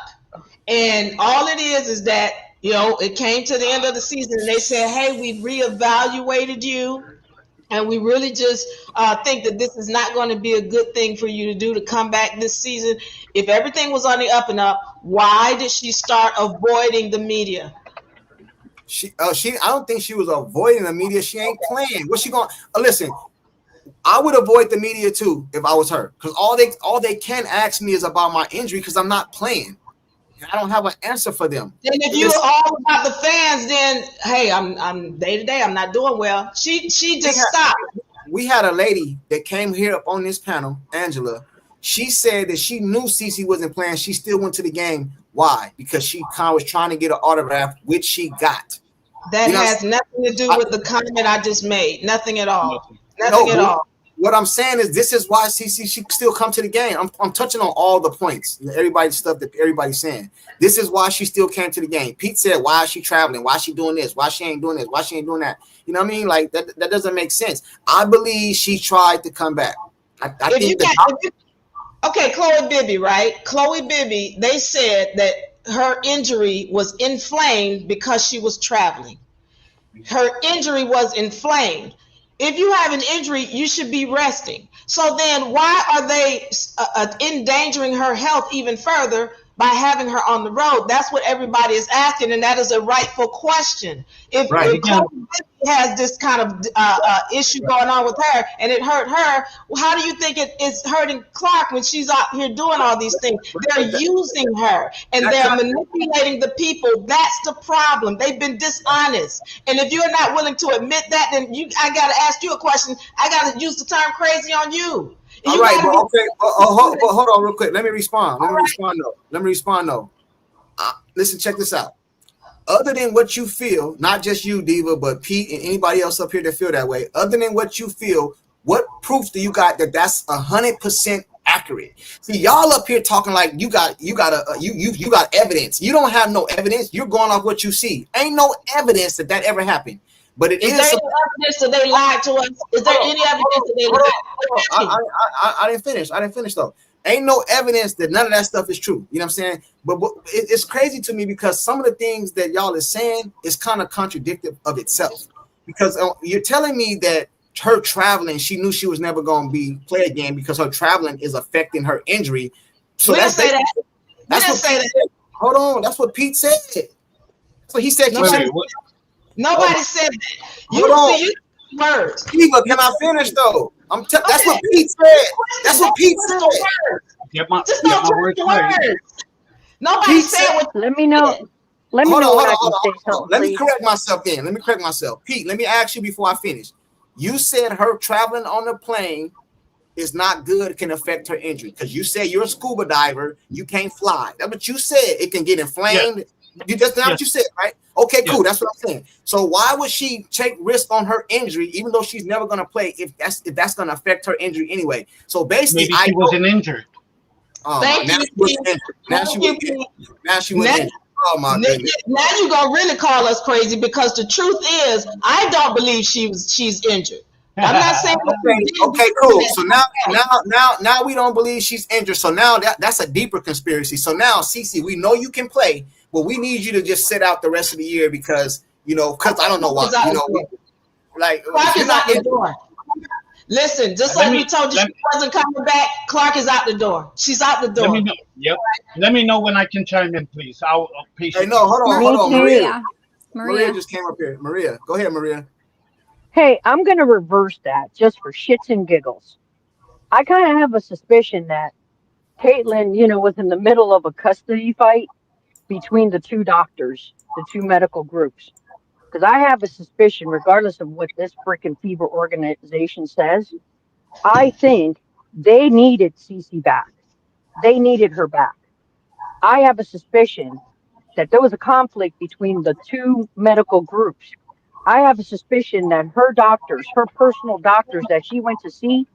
And all it is that, it came to the end of the season and they said, hey, we've reevaluated you. And we really just think that this is not going to be a good thing for you to do to come back this season. If everything was on the up and up, why did she start avoiding the media? I don't think she was avoiding the media. She ain't playing. What's she going? Listen, I would avoid the media too if I was her, because all they can ask me is about my injury because I'm not playing. I don't have an answer for them. Then if you're all about the fans, then hey, I'm day to day. I'm not doing well. She just stopped. We had a lady that came here up on this panel, Angela. She said that she knew CeCe wasn't playing. She still went to the game. Why? Because she kind of was trying to get an autograph, which she got. That has nothing to do with the comment I just made. Nothing at all. Nothing at all. What I'm saying is this is why CeCe she still come to the game. I'm touching on all the points. Everybody's stuff that everybody's saying. This is why she still came to the game. Pete said, why is she traveling? Why is she doing this? Why she ain't doing this? Why she ain't doing that? You know what I mean? Like that doesn't make sense. I believe she tried to come back. Okay, Chloe Bibby, right? Chloe Bibby, they said that her injury was inflamed because she was traveling. Her injury was inflamed. If you have an injury, you should be resting. So then why are they endangering her health even further by having her on the road? That's what everybody is asking, and that is a rightful question. If Chloe has this kind of issue going on with her and it hurt her, how do you think it is hurting Clark when she's out here doing all these things? They're using her and they're manipulating the people. That's the problem. They've been dishonest. And if you're not willing to admit that, then I got to ask you a question. I got to use the term crazy on you. All right, but okay. Hold on real quick. Let me respond. Let me respond though. Listen, check this out. Other than what you feel, not just you, Diva, but Pete and anybody else up here that feel that way, other than what you feel, what proof do you got that that's 100% accurate? See, y'all up here talking like you got evidence. You don't have no evidence. You're going off what you see. Ain't no evidence that ever happened. But it is there any evidence that they lied to us? Is there any evidence that they lied? I didn't finish though. Ain't no evidence that none of that stuff is true. You know what I'm saying? But it's crazy to me because some of the things that y'all is saying is kind of contradictory of itself. Because you're telling me that her traveling, she knew she was never going to play again because her traveling is affecting her injury. So we didn't say that. That's what Pete said. Hold on. That's what Pete said. So he said nobody said that. Hold on. You words. Eva, can I finish though? That's what Pete said. That's what Pete said. My words. Nobody said what. Let me know. Let me know when I can say something. Let me correct myself. Pete, let me ask you before I finish. You said her traveling on the plane is not good. It can affect her injury because you said you're a scuba diver. You can't fly. That's what you said. It can get inflamed. Yeah. That's what you said, right? Okay, cool. That's what I'm saying. So why would she take risk on her injury, even though she's never going to play, if that's going to affect her injury anyway? So basically, maybe she wasn't injured. Thank you. Now she was injured. Oh my goodness. Now you're gonna really call us crazy because the truth is, I don't believe she's injured. I'm not saying okay, cool. So now we don't believe she's injured. So now that's a deeper conspiracy. So now, CeCe, we know you can play, but we need you to just sit out the rest of the year because I don't know why. Clark is out the door. Listen, just like we told you she wasn't coming back, Clark is out the door. She's out the door. Let me know. Yep. Let me know when I can chime in, please. I'll Hey, no, hold on. Maria just came up here. Maria, go ahead, Maria. Hey, I'm going to reverse that just for shits and giggles. I kind of have a suspicion that Caitlyn, was in the middle of a custody fight between the two doctors, the two medical groups. Because I have a suspicion, regardless of what this freaking fever organization says, I think they needed CeCe back. They needed her back. I have a suspicion that there was a conflict between the two medical groups. I have a suspicion that her doctors, her personal doctors that she went to see,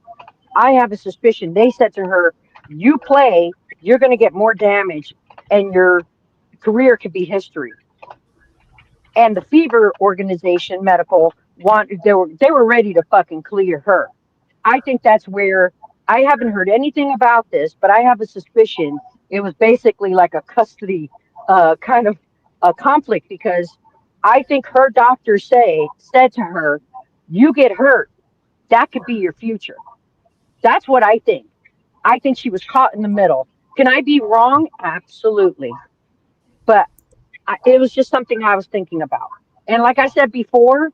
I have a suspicion they said to her, you play, you're going to get more damage, and your career could be history. And the fever organization, medical, they were ready to fucking clear her. I think that's where, I haven't heard anything about this, but I have a suspicion it was basically like a custody kind of a conflict because I think her doctor said to her, "You get hurt, that could be your future." That's what I think. I think she was caught in the middle. Can I be wrong? Absolutely, but it was just something I was thinking about. And like I said before,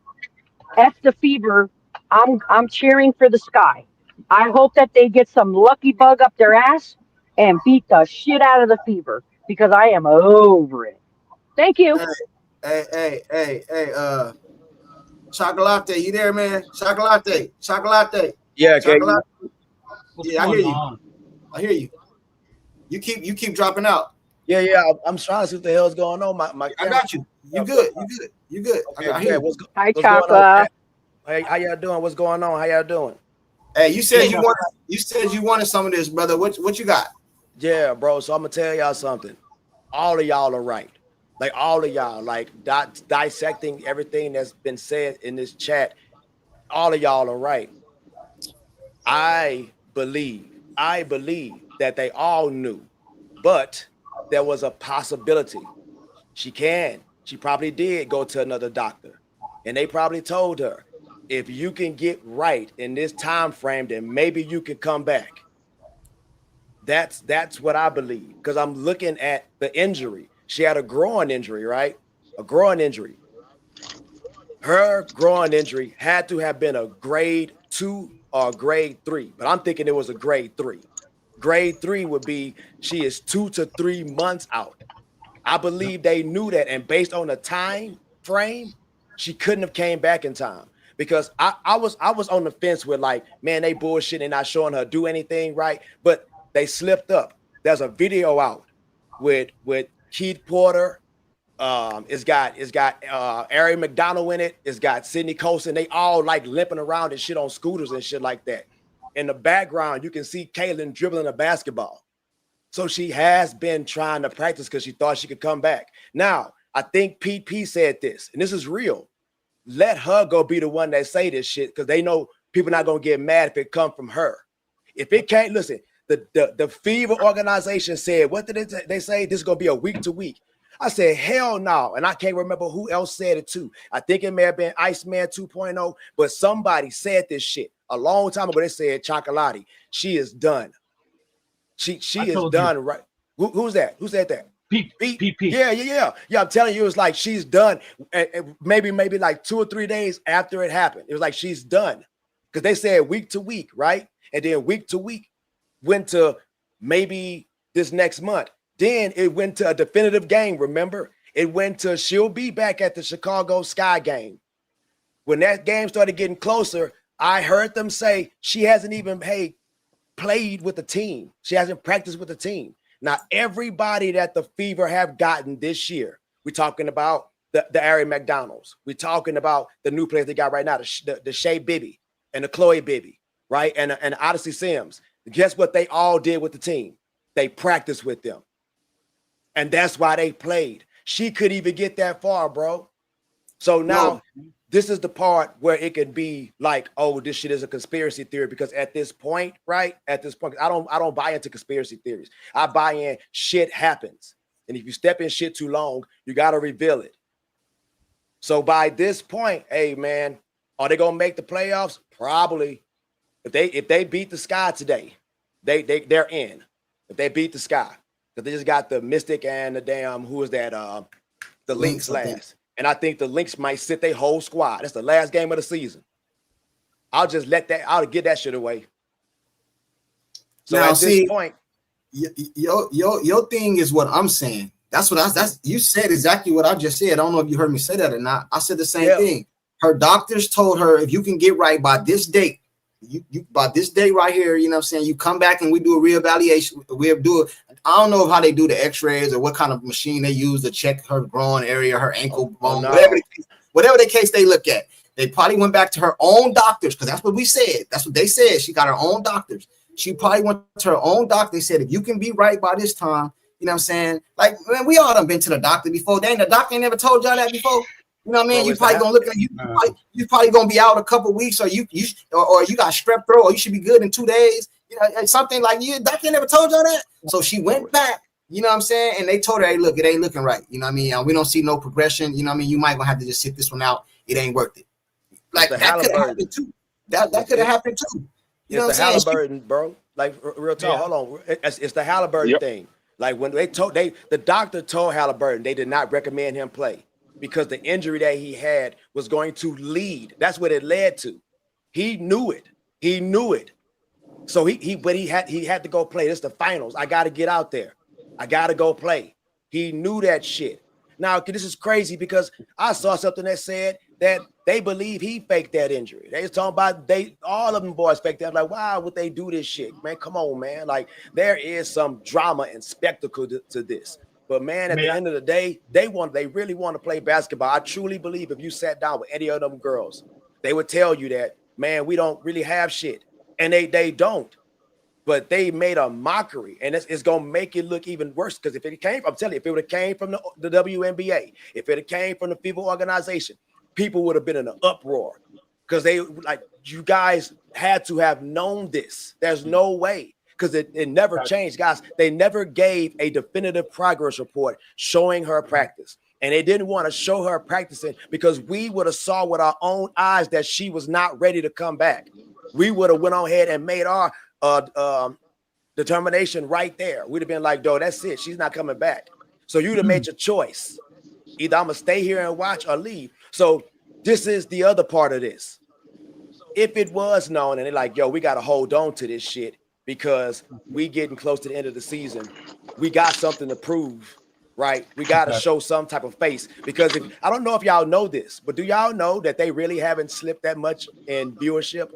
F the fever. I'm cheering for the Sky. I hope that they get some lucky bug up their ass and beat the shit out of the fever because I am over it. Thank you. Hey, Chocolate, you there, man? Chocolate. Yeah, Chocolate. What's Yeah, I hear going you. on? I hear you. You keep dropping out. yeah. I'm trying to see what the hell's going on. My I got you. You good. Okay, I hear you. Hi, what's going on? Chaka. Hey, how y'all doing? What's going on? How y'all doing? Hey, you said you wanted some of this, brother. What you got? Yeah, bro. So I'm gonna tell y'all something. All of y'all are right. Like all of y'all, like dissecting everything that's been said in this chat. All of y'all are right. I believe that they all knew, but there was a possibility. She probably did go to another doctor, and they probably told her, if you can get right in this time frame, then maybe you can come back. That's what I believe, because I'm looking at the injury. She had a groin injury, right? A groin injury. Her groin injury had to have been a grade 2 or grade 3, but I'm thinking it was a grade 3. Grade 3 would be she is 2 to 3 months out. I believe they knew that, and based on the time frame, she couldn't have came back in time. Because I was on the fence with, like, man, they bullshit and not showing her do anything right, but they slipped up. There's a video out with Keith Porter. It's got Ari McDonald in it. It's got Sydney Colson. They all like limping around and shit on scooters and shit like that. In the background, you can see Caitlin dribbling a basketball. So she has been trying to practice because she thought she could come back. Now, I think Pete P said this, and this is real. Let her go be the one that say this shit, because they know people not gonna get mad if it come from her. If it can't, listen, the Fever organization said, what did they say? This is gonna be a week to week. I said, hell no. And I can't remember who else said it too. I think it may have been Iceman 2.0, but somebody said this shit a long time ago. They said, Chocolati, she is done. She is done, right? Who's that? Who said that? Pete. Yeah. I'm telling you, it was like she's done. And maybe like 2 or 3 days after it happened, it was like she's done, because they said week to week, right? And then week to week went to maybe this next month. Then it went to a definitive game. Remember, it went to she'll be back at the Chicago Sky game. When that game started getting closer, I heard them say she hasn't even played with the team. She hasn't practiced with the team. Now, everybody that the Fever have gotten this year, we're talking about the Ari McDonald's. We're talking about the new players they got right now, the Shea Bibby and the Chloe Bibby, right? And Odyssey Sims. Guess what they all did with the team? They practiced with them. And that's why they played. She couldn't even get that far, bro. So now this is the part where it could be like, oh, this shit is a conspiracy theory, because at this point, right? At this point, I don't buy into conspiracy theories. I buy in shit happens. And if you step in shit too long, you got to reveal it. So by this point, hey man, are they gonna make the playoffs? Probably. If they beat the Sky today, they're in. If they beat the Sky, because they just got the Mystic and the damn, who is that? The Lynx last. And I think the Lynx might sit their whole squad. That's the last game of the season. I'll get that shit away. So now, at this point, your thing is what I'm saying. That's you said exactly what I just said. I don't know if you heard me say that or not. I said the same thing. Her doctors told her, if you can get right by this date, you by this date right here, you know what I'm saying, you come back and we do a reevaluation. I don't know how they do the x-rays or what kind of machine they use to check her groin area, her ankle bone, whatever the case they look at. They probably went back to her own doctors, because that's what we said. That's what they said. She got her own doctors. She probably went to her own doctor. They said, if you can be right by this time, you know what I'm saying? Like, man, we all done been to the doctor before. Dang, the doctor ain't never told y'all that before. You know what I mean? You probably gonna look at you probably gonna be out a couple weeks, or you got strep throat, or you should be good in 2 days. You know, something like you. Doctor never told y'all that. So she went back You know what I'm saying? And they told her, hey, look, it ain't looking right. You know what I mean? We don't see no progression. You know what I mean? You might gonna have to just sit this one out. It ain't worth it. Like that could have happened too. That could have happened too. You know what I'm saying? Halliburton, bro. Like real talk. Hold on. It's the Halliburton thing. Like when the doctor told Halliburton they did not recommend him play because the injury that he had was going to lead. That's what it led to. He knew it. He knew it. So he had to go play. This is the finals. I got to get out there. I got to go play. He knew that shit. Now, this is crazy because I saw something that said that they believe he faked that injury. They was talking about all of them boys faked that. I'm like, why would they do this shit? Man, come on, man. Like, there is some drama and spectacle to this. But man, at the end of the day, they really want to play basketball. I truly believe if you sat down with any of them girls, they would tell you that, man, we don't really have shit. And they don't. But they made a mockery, and it's gonna make it look even worse. Because if it came, I'm telling you, if it would have came from the WNBA, if it had came from the FIBA organization, people would have been in an uproar. Because they like, you guys had to have known this. There's no way, because it never changed, guys. They never gave a definitive progress report showing her practice, and they didn't want to show her practicing because we would have saw with our own eyes that she was not ready to come back. We would have went on ahead and made our determination right there. We'd have been like, "Dude, that's it. She's not coming back." So you'd have made your choice. Either I'm gonna stay here and watch or leave. So this is the other part of this. If it was known and they're like, "Yo, we gotta hold on to this shit because we getting close to the end of the season. We got something to prove, right? We gotta show some type of face." Because I don't know if y'all know this, but do y'all know that they really haven't slipped that much in viewership?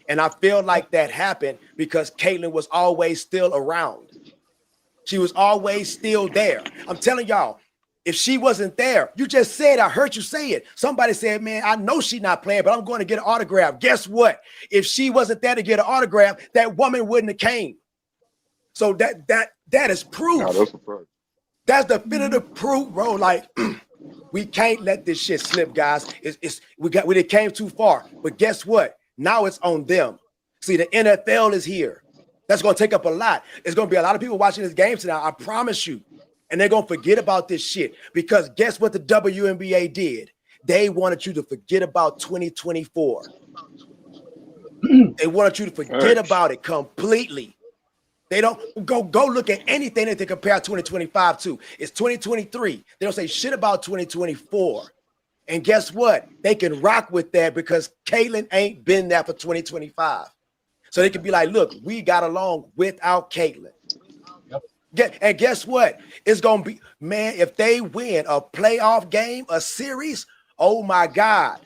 And I feel like that happened because Caitlyn was always still around. She was always still there. I'm telling y'all, if she wasn't there, you just said, I heard you say it. Somebody said, man, I know she's not playing, but I'm going to get an autograph. Guess what? If she wasn't there to get an autograph, that woman wouldn't have came. So that is proof. No, that's a fact. That's definitive proof, bro. Like, we can't let this shit slip, guys. We came too far. But guess what? Now it's on them. See, the NFL is here. That's going to take up a lot. There's going to be a lot of people watching this game tonight, I promise you. And they're going to forget about this shit. Because guess what the WNBA did? They wanted you to forget about 2024. They wanted you to forget about it completely. They don't go look at anything that they compare 2025 to. It's 2023. They don't say shit about 2024. And guess what? They can rock with that because Caitlyn ain't been there for 2025. So they can be like, look, we got along without Caitlyn. And guess what? It's going to be, man, if they win a playoff game, a series, oh my God.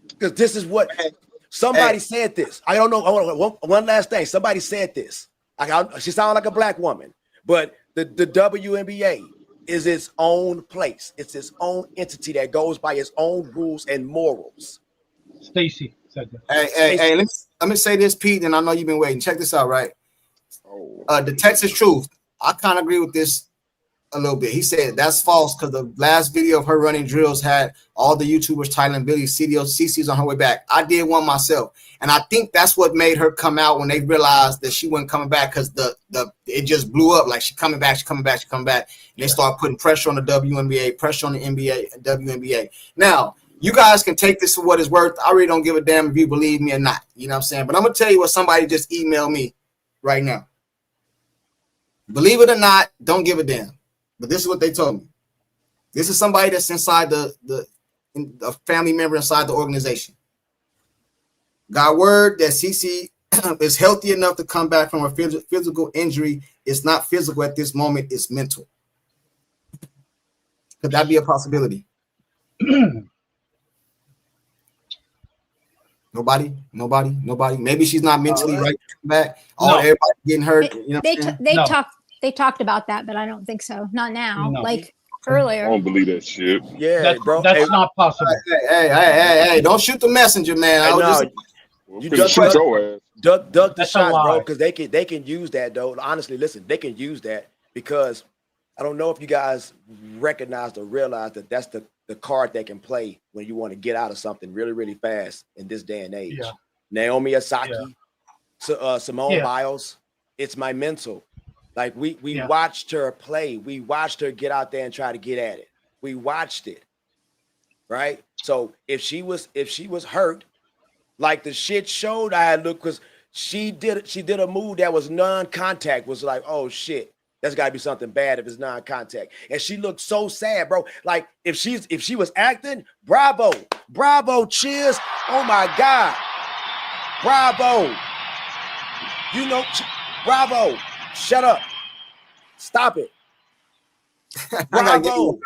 Because this is what somebody said this. I don't know. One last thing. Somebody said this. She sounded like a black woman, but the WNBA is its own place. It's its own entity that goes by its own rules and morals. Stacy said that. Hey, let me say this, Pete, and I know you've been waiting. Check this out, right? The Texas Truth. I kind of agree with this a little bit. He said that's false because the last video of her running drills had all the YouTubers, Tyler and Billy, CC's on her way back. I did one myself. And I think that's what made her come out when they realized that she wasn't coming back because it just blew up. Like she's coming back. And they start putting pressure on the WNBA, pressure on the NBA, WNBA. Now, you guys can take this for what it's worth. I really don't give a damn if you believe me or not. You know what I'm saying? But I'm going to tell you what somebody just emailed me right now. Believe it or not, don't give a damn. But this is what they told me. This is somebody that's inside a family member inside the organization. Got word that CC is healthy enough to come back from a physical injury. It's not physical at this moment. It's mental. Could that be a possibility? Nobody. Maybe she's not mentally right to come back. Everybody getting hurt. They talked about that, but I don't think so. Not now. No. Like earlier. I don't believe that shit. Yeah, bro. That's not possible. Hey! Don't shoot the messenger, man. You duck the shot, bro, because they can use that, though. Honestly, listen, they can use that because I don't know if you guys recognized or realized that that's the card they can play when you want to get out of something really, really fast in this day and age. Yeah. Naomi Osaka, Simone Biles, it's my mental. Like we watched her play. We watched her get out there and try to get at it. We watched it. Right? So if she was hurt, like the shit showed, I had looked because she did a move that was non-contact, was like, oh shit, that's gotta be something bad if it's non-contact. And she looked so sad, bro. Like if she was acting, bravo, cheers. Oh my God. Bravo. You know, bravo. Shut up. Stop it. Bravo.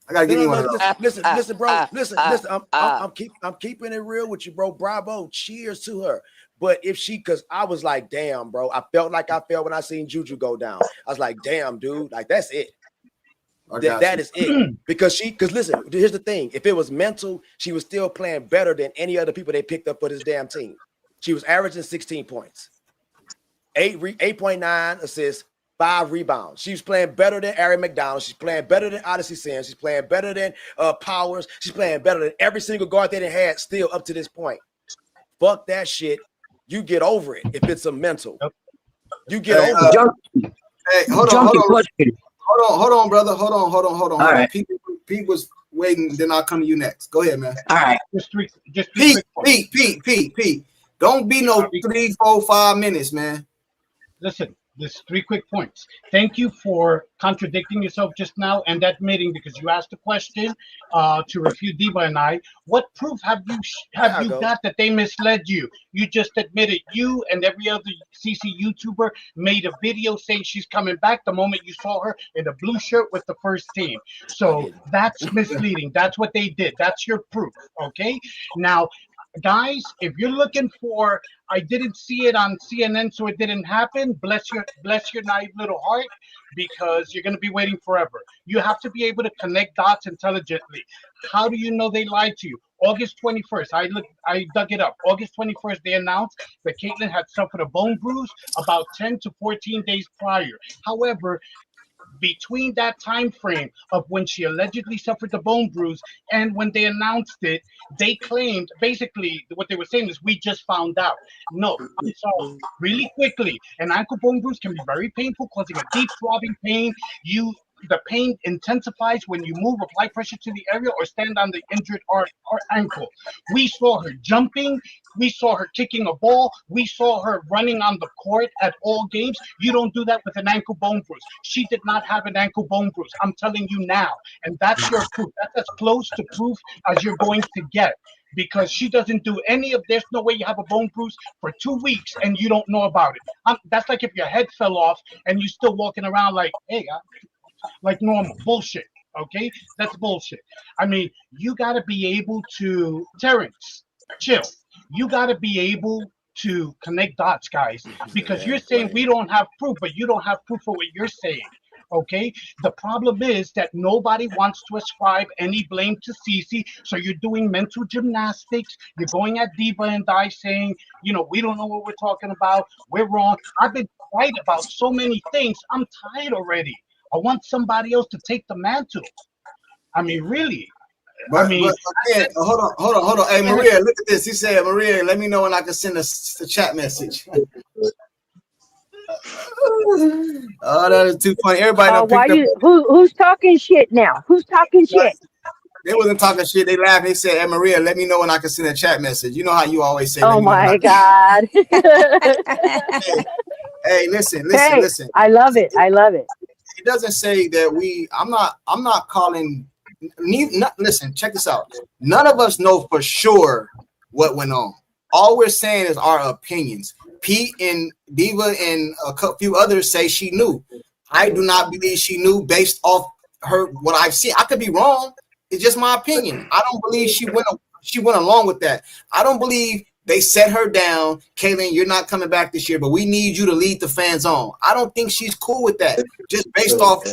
I gotta give you one of those. Listen, bro. Listen. I'm keeping it real with you, bro. Bravo. Cheers to her. But if because I was like, damn, bro. I felt like I felt when I seen Juju go down. I was like, damn, dude. Like, that's it. That is it. Because listen, here's the thing. If it was mental, she was still playing better than any other people they picked up for this damn team. She was averaging 16 points, 8.9 assists, 5 rebounds. She's playing better than Ari McDonald. She's playing better than Odyssey Sims. She's playing better than Powers. She's playing better than every single guard they had still up to this point. Fuck that shit. You get over it if it's a mental. You get over it. Hey, hold on, brother. Hold on. All right. Pete was waiting, then I'll come to you next. Go ahead, man. All right. Just Pete. Don't be no 3, 4, 5 minutes, man. Listen, there's 3 quick points. Thank you for contradicting yourself just now and admitting, because you asked a question to refute Diva and I. What proof have you got that they misled you? You just admitted you and every other CC YouTuber made a video saying she's coming back the moment you saw her in a blue shirt with the first team. So that's misleading. That's what they did. That's your proof. Okay. Now, guys, if you're looking for, I didn't see it on CNN, so it didn't happen. Bless your naive little heart, because you're going to be waiting forever. You have to be able to connect dots intelligently. How do you know they lied to you? August 21st, I dug it up. August 21st, they announced that Caitlyn had suffered a bone bruise about 10 to 14 days prior. However, between that time frame of when she allegedly suffered the bone bruise and when they announced it, they claimed, basically what they were saying is, we just found out. No, I'm sorry. Really quickly, an ankle bone bruise can be very painful, causing a deep throbbing pain. The pain intensifies when you move, apply pressure to the area, or stand on the injured ankle. We saw her jumping. We saw her kicking a ball. We saw her running on the court at all games. You don't do that with an ankle bone bruise. She did not have an ankle bone bruise. I'm telling you now. And that's your proof. That's as close to proof as you're going to get. Because she doesn't do any of this. No way you have a bone bruise for 2 weeks and you don't know about it. That's like if your head fell off and you're still walking around like, hey, like normal. Bullshit. Okay? That's bullshit. I mean, you got to be able to, Terrence, chill. You got to be able to connect dots, guys, because you're saying we don't have proof, but you don't have proof for what you're saying. Okay, the problem is that nobody wants to ascribe any blame to Cece, so you're doing mental gymnastics. You're going at Diva and I saying, we don't know what we're talking about. We're wrong. I've been right about so many things. I'm tired already. I want somebody else to take the mantle. I mean, really. But again, hold on. Hey, Maria, look at this. He said, Maria, let me know when I can send a chat message. Oh, that is too funny. Everybody who's talking shit now? Who's talking shit? They wasn't talking shit. They laughed. They said, hey, Maria, let me know when I can send a chat message. You know how you always say. Oh my God. Hey, listen. I love it. It doesn't say that I'm not calling. Listen, check this out. None of us know for sure what went on. All we're saying is our opinions. Pete and Diva and a few others say she knew. I do not believe she knew based off what I've seen. I could be wrong. It's just my opinion. I don't believe she went along with that. I don't believe they set her down. Caitlyn, you're not coming back this year, but we need you to lead the fans on. I don't think she's cool with that. Just based off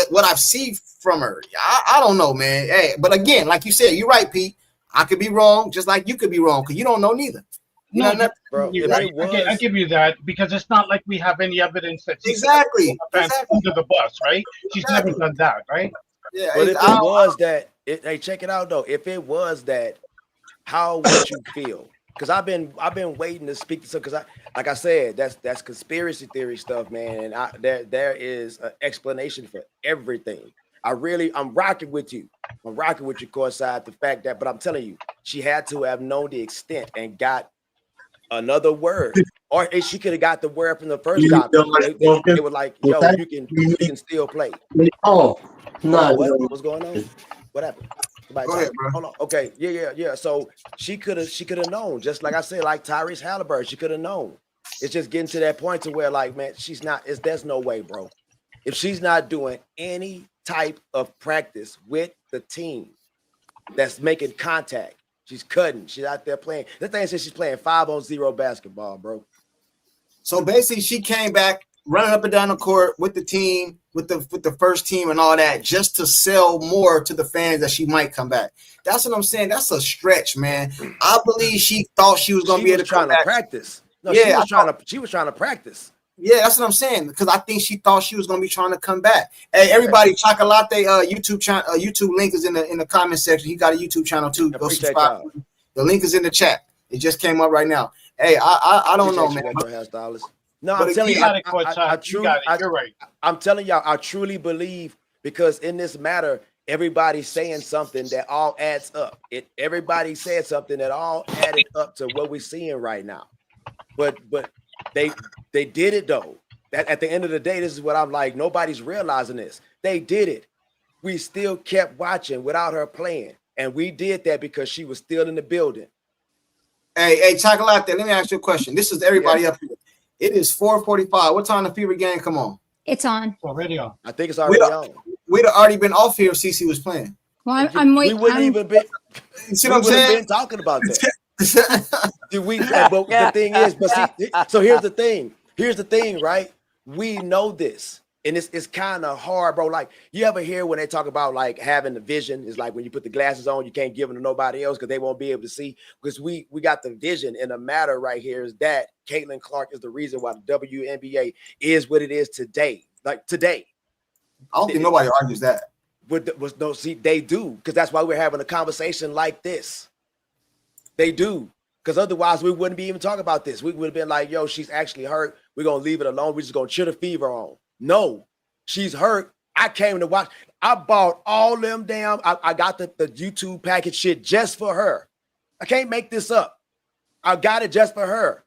what I've seen from her. I don't know, man. Hey, but again, like you said, you're right, Pete. I could be wrong, just like you could be wrong, because you don't know neither. Bro, I give you that, because it's not like we have any evidence that she's exactly under the bus, right? She's never done that, right? Yeah. But if it was that, hey, check it out though. If it was that, how would you feel? because I've been waiting to speak to some, because like I said, that's conspiracy theory stuff, man. And there is an explanation for everything. I'm rocking with you. I'm rocking with you, courtside. The fact that, but I'm telling you, she had to have known the extent and got another word, or she could have got the word from the first guy. They were like, "Yo, you can still play." Oh, no. What's going on? What happened? Go ahead, bro. Hold on. Okay, yeah. So she could have known, just like I said, like Tyrese Halliburton, she could have known. It's just getting to that point to where, like, man, she's not. There's no way, bro. If she's not doing any type of practice with the team that's making contact, she's cutting. She's out there playing. The thing says she's playing 5-on-0 basketball, bro. So basically, she came back running up and down the court with the team, with the first team and all that, just to sell more to the fans that she might come back. That's what I'm saying. That's a stretch, man. I believe she thought she was going to be able to come back. Practice. No, Yeah, she was trying to practice. Yeah, that's what I'm saying. Because I think she thought she was going to be trying to come back. Hey, everybody, Chocolate YouTube channel, YouTube link is in the comment section. He got a YouTube channel too. Go subscribe. The link is in the chat. It just came up right now. Hey, I don't know, man. No, I'm telling you, you're right. I'm telling y'all, I truly believe, because in this matter, everybody's saying something that all adds up. Everybody said something that all added up to what we're seeing right now. But they did it though. That at the end of the day, this is what I'm like. Nobody's realizing this. They did it. We still kept watching without her playing, and we did that because she was still in the building. Hey, Chocolate, let me ask you a question. This is everybody up here. It is 4:45. What time the Fever game come on? It's on. It's already on. I think it's already on. We'd have already been off here if CC was playing. Well, I'm waiting. We wouldn't even been. You see what I'm saying? Been talking about that. But the thing is, so here's the thing. Here's the thing, right? We know this, and it's kind of hard, bro. Like, you ever hear when they talk about like having the vision? It's like when you put the glasses on, you can't give them to nobody else because they won't be able to see. Because we got the vision, and the matter right here is that Caitlin Clark is the reason why the WNBA is what it is today. Like today, I don't think nobody argues that. They do, because that's why we're having a conversation like this. They do, because otherwise we wouldn't be even talking about this. We would have been like, yo, she's actually hurt. We're going to leave it alone. We're just going to cheer the Fever on. No, she's hurt. I came to watch. I bought all them damn. I got the YouTube package shit just for her. I can't make this up. I got it just for her.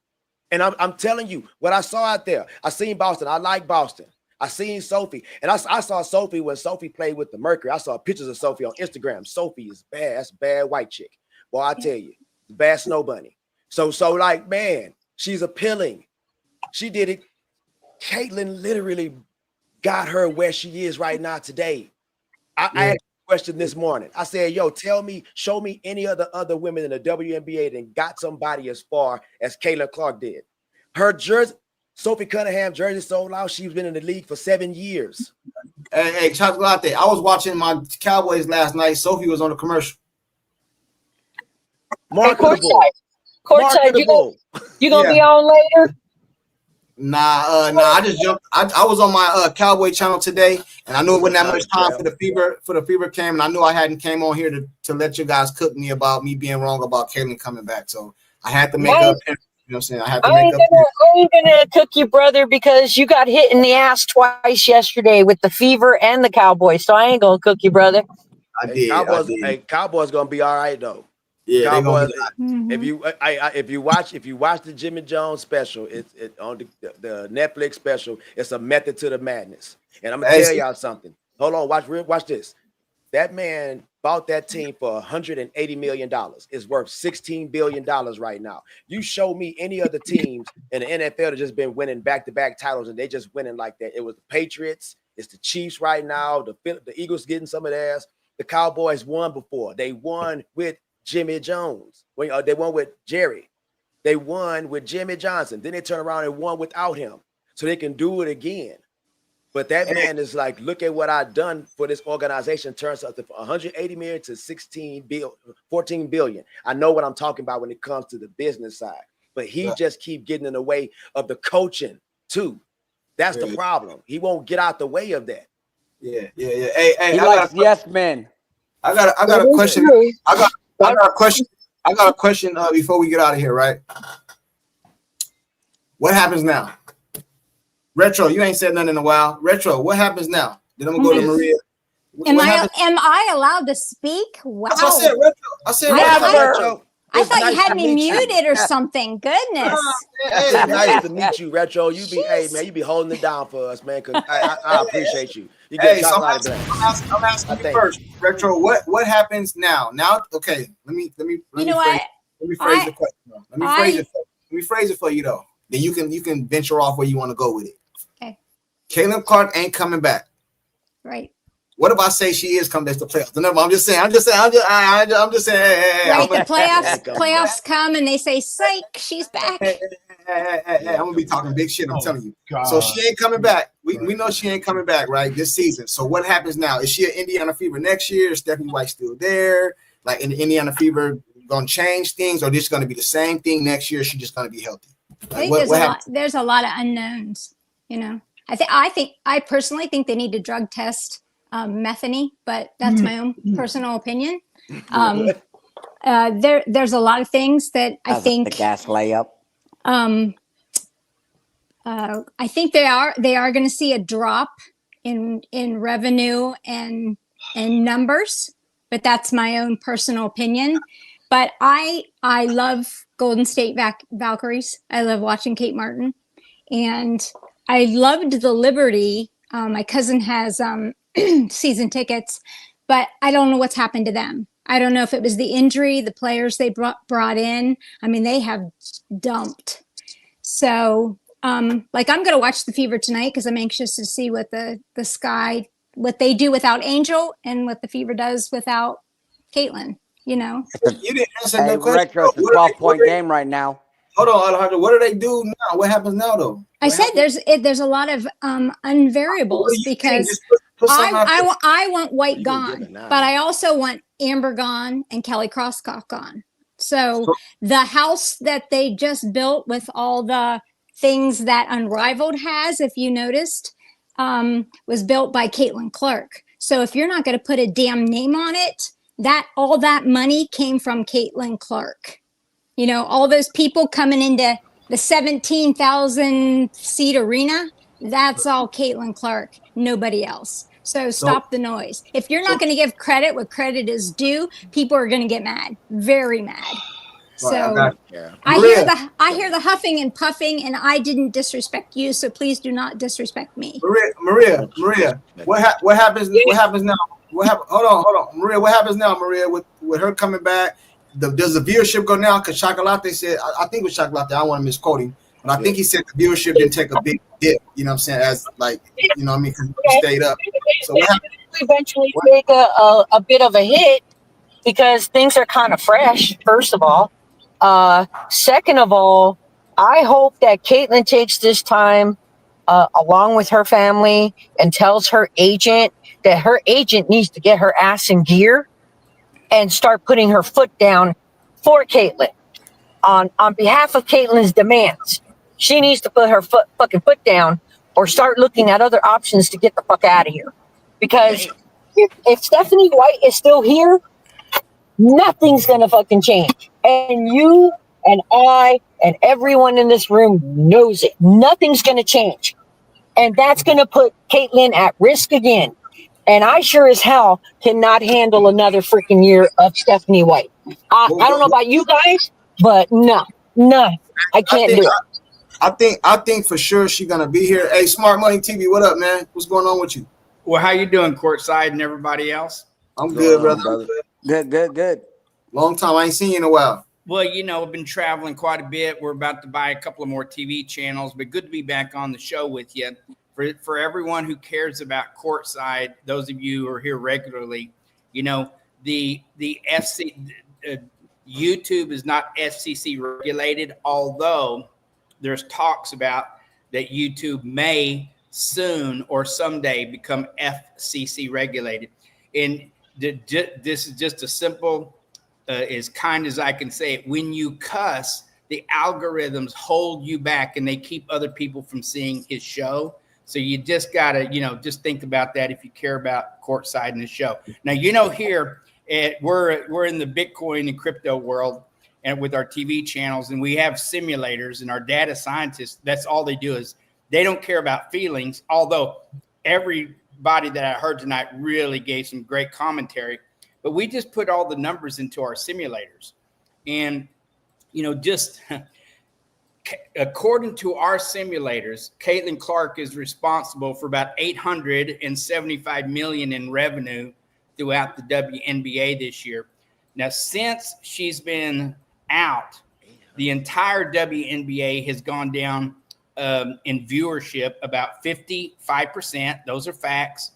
And I'm telling you, what I saw out there, I seen Boston. I like Boston. I seen Sophie. And I saw Sophie when Sophie played with the Mercury. I saw pictures of Sophie on Instagram. Sophie is bad. That's a bad white chick. Well, I tell you. Bad snow bunny. So like, man, she's appealing. She did it. Caitlin literally got her where she is right now today. I asked a question this morning. I said, yo, show me any other women in the WNBA that got somebody as far as Caitlin Clark did. Her jersey, Sophie Cunningham jersey sold out. She's been in the league for 7 years. Hey, Chocolate, I was watching my Cowboys last night. Sophie was on the commercial. Courtside, you gonna be on later? Nah. I just jumped. I was on my Cowboy channel today, and I knew it wasn't that much time for the Fever came, and I knew I hadn't came on here to let you guys cook me about me being wrong about Caitlin coming back. So I had to make up. You know what I'm saying? I ain't gonna cook you, brother, because you got hit in the ass twice yesterday with the Fever and the Cowboys. So I ain't gonna cook you, brher. I did. Cowboys gonna be all right though. Yeah, Cowboys, if you watch the Jimmy Jones special, it's on the Netflix special. It's a method to the madness, and I'm gonna tell y'all something. Hold on, watch this. That man bought that team for $180 million. It's worth $16 billion right now. You show me any other teams in the NFL that just been winning back-to-back titles, and they just winning like that. It was the Patriots. It's the Chiefs right now. The Eagles getting some of theirs. The Cowboys won before. They won with Jimmy Jones. They won with Jerry. They won with Jimmy Johnson. Then they turn around and won without him. So they can do it again. But that man is like, look at what I've done for this organization. Turns out from 180 million to 14 billion. I know what I'm talking about when it comes to the business side. But he just keep getting in the way of the coaching too. That's the problem. He won't get out the way of that. Yeah. Hey, he likes yes men. I got a question. I got a question. I got a question before we get out of here, right? What happens now? Retro, you ain't said nothing in a while. Retro, what happens now? Then I'm gonna go to Maria. Am I allowed to speak? Wow. That's what I said, Retro. I said Retro. I thought you had me muted or something. Goodness. It's nice to meet you, Retro. You be, hey man, you be holding it down for us, man. Cause I appreciate you. You get so I'm asking you first, Retro. What happens now? Now, okay. Let me phrase the question. Let me phrase it for you though. Then you can venture off where you want to go with it. Okay. Caitlin Clark ain't coming back. Right. What if I say she is coming to the playoffs? No, I'm just saying. Right, the playoffs come and they say, "Psych, she's back." I'm gonna be talking big shit. I'm telling you. God. So she ain't coming back. We know she ain't coming back, right? This season. So what happens now? Is she an Indiana Fever next year? Is Stephanie White still there? Like in the Indiana Fever, gonna change things, or this gonna be the same thing next year? She just gonna be healthy. Like, I think there's a lot of unknowns. You know, I personally think they need to drug test Metheny, but that's my own personal opinion. There's a lot of things that I think the gas layup. I think they are going to see a drop in revenue and numbers, but that's my own personal opinion. But I love Golden State Valkyries. I love watching Kate Martin, and I loved the Liberty. My cousin has season tickets, but I don't know what's happened to them. I don't know if it was the injury, the players they brought in. I mean, they have dumped. So, I'm going to watch the Fever tonight because I'm anxious to see what the Sky, what they do without Angel and what the Fever does without Caitlin. You know, you didn't answer that question. Retro, it's a 12-point game right now. Hold on, Alejandro. What do they do now? What happens now, though? I said there's a lot of unvariables because I want White gone, but I also want Amber gone and Kelly Crosscock gone. So the house that they just built with all the things that Unrivaled has, if you noticed, was built by Caitlin Clark. So if you're not going to put a damn name on it, all that money came from Caitlin Clark. You know, all those people coming into the 17,000 seat arena, that's all Caitlin Clark, nobody else. So stop the noise. If you're not going to give credit what credit is due, people are going to get mad, very mad. So I hear the huffing and puffing, and I didn't disrespect you, so please do not disrespect me. Maria, what happens? What happens now? Hold on, Maria. What happens now, Maria, with her coming back? Does the viewership go down? Because Chocolate said, I think it was Chocolate. I don't want to misquote him, but I think he said the viewership didn't take a big dip. You know what I'm saying? As like, you know what I mean? Because he stayed up. So what happened? Eventually take a bit of a hit because things are kind of fresh. First of all, second of all, I hope that Caitlin takes this time along with her family and tells her agent that her agent needs to get her ass in gear and start putting her foot down for Caitlin on behalf of Caitlin's demands. She needs to put her fucking foot down or start looking at other options to get the fuck out of here. Because if Stephanie White is still here, nothing's gonna fucking change. And you and I and everyone in this room knows it. Nothing's gonna change. And that's gonna put Caitlin at risk again. And I sure as hell cannot handle another freaking year of Stephanie White. I don't know about you guys, but no, I can't do it. I think for sure she's gonna be here. Hey, Smart Money TV, what up, man? What's going on with you? Well, how you doing, courtside and everybody else? I'm good, brother. Good. Long time. I ain't seen you in a while. Well, you know, I've been traveling quite a bit. We're about to buy a couple of more TV channels, but good to be back on the show with you. For everyone who cares about courtside, those of you who are here regularly, you know, the YouTube is not FCC regulated, although there's talks about that YouTube may soon or someday become FCC regulated. And this is just a simple, as kind as I can say it. When you cuss, the algorithms hold you back and they keep other people from seeing his show. So you just got to, you know, just think about that if you care about courtside in the show. Now, you know, here we're in the Bitcoin and crypto world. and with our TV channels, and we have simulators, and our data scientists, that's all they do is they don't care about feelings, although everybody that I heard tonight really gave some great commentary. But we just put all the numbers into our simulators. And, just according to our simulators, Caitlin Clark is responsible for about $875 million in revenue throughout the WNBA this year. Now, since she's been out, the entire WNBA has gone down in viewership about 55%. Those are facts.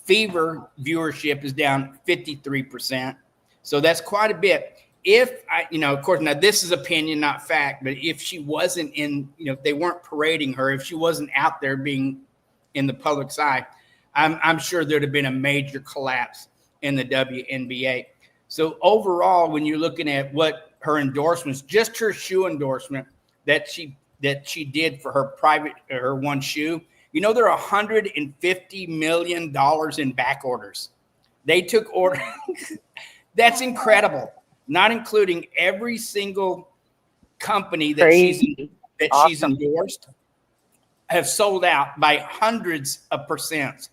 Fever viewership is down 53%. So that's quite a bit. If of course, now this is opinion, not fact, but if she wasn't if they weren't parading her, if she wasn't out there being in the public's eye, I'm sure there'd have been a major collapse in the WNBA. So overall, when you're looking at what her endorsements, just her shoe endorsement that she did for her one shoe, there are $150 million in back orders. They took order. That's incredible. Not including every single company that she's endorsed have sold out by hundreds of percents.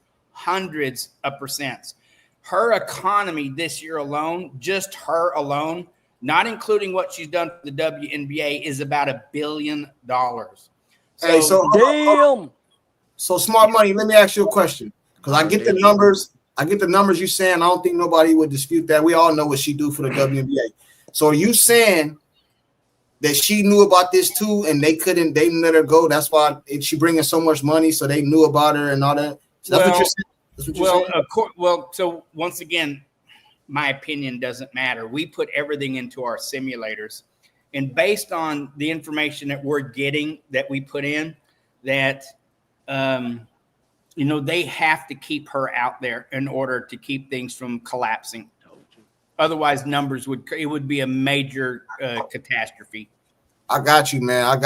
Her economy this year alone, just her alone, not including what she's done for the WNBA, is about $1 billion. Hey, damn. So Smart Money, let me ask you a question. Because I get the numbers. I get the numbers you're saying. I don't think nobody would dispute that. We all know what she do for the WNBA. So are you saying that she knew about this too, and they didn't let her go? That's why she bringing so much money, so they knew about her and all that. So that's what you're saying. That's what you're saying? Of course. Well, so once again, my opinion doesn't matter. We put everything into our simulators, and based on the information that we're getting, that we put in, that they have to keep her out there in order to keep things from collapsing. Otherwise, it would be a major catastrophe. I got you, man.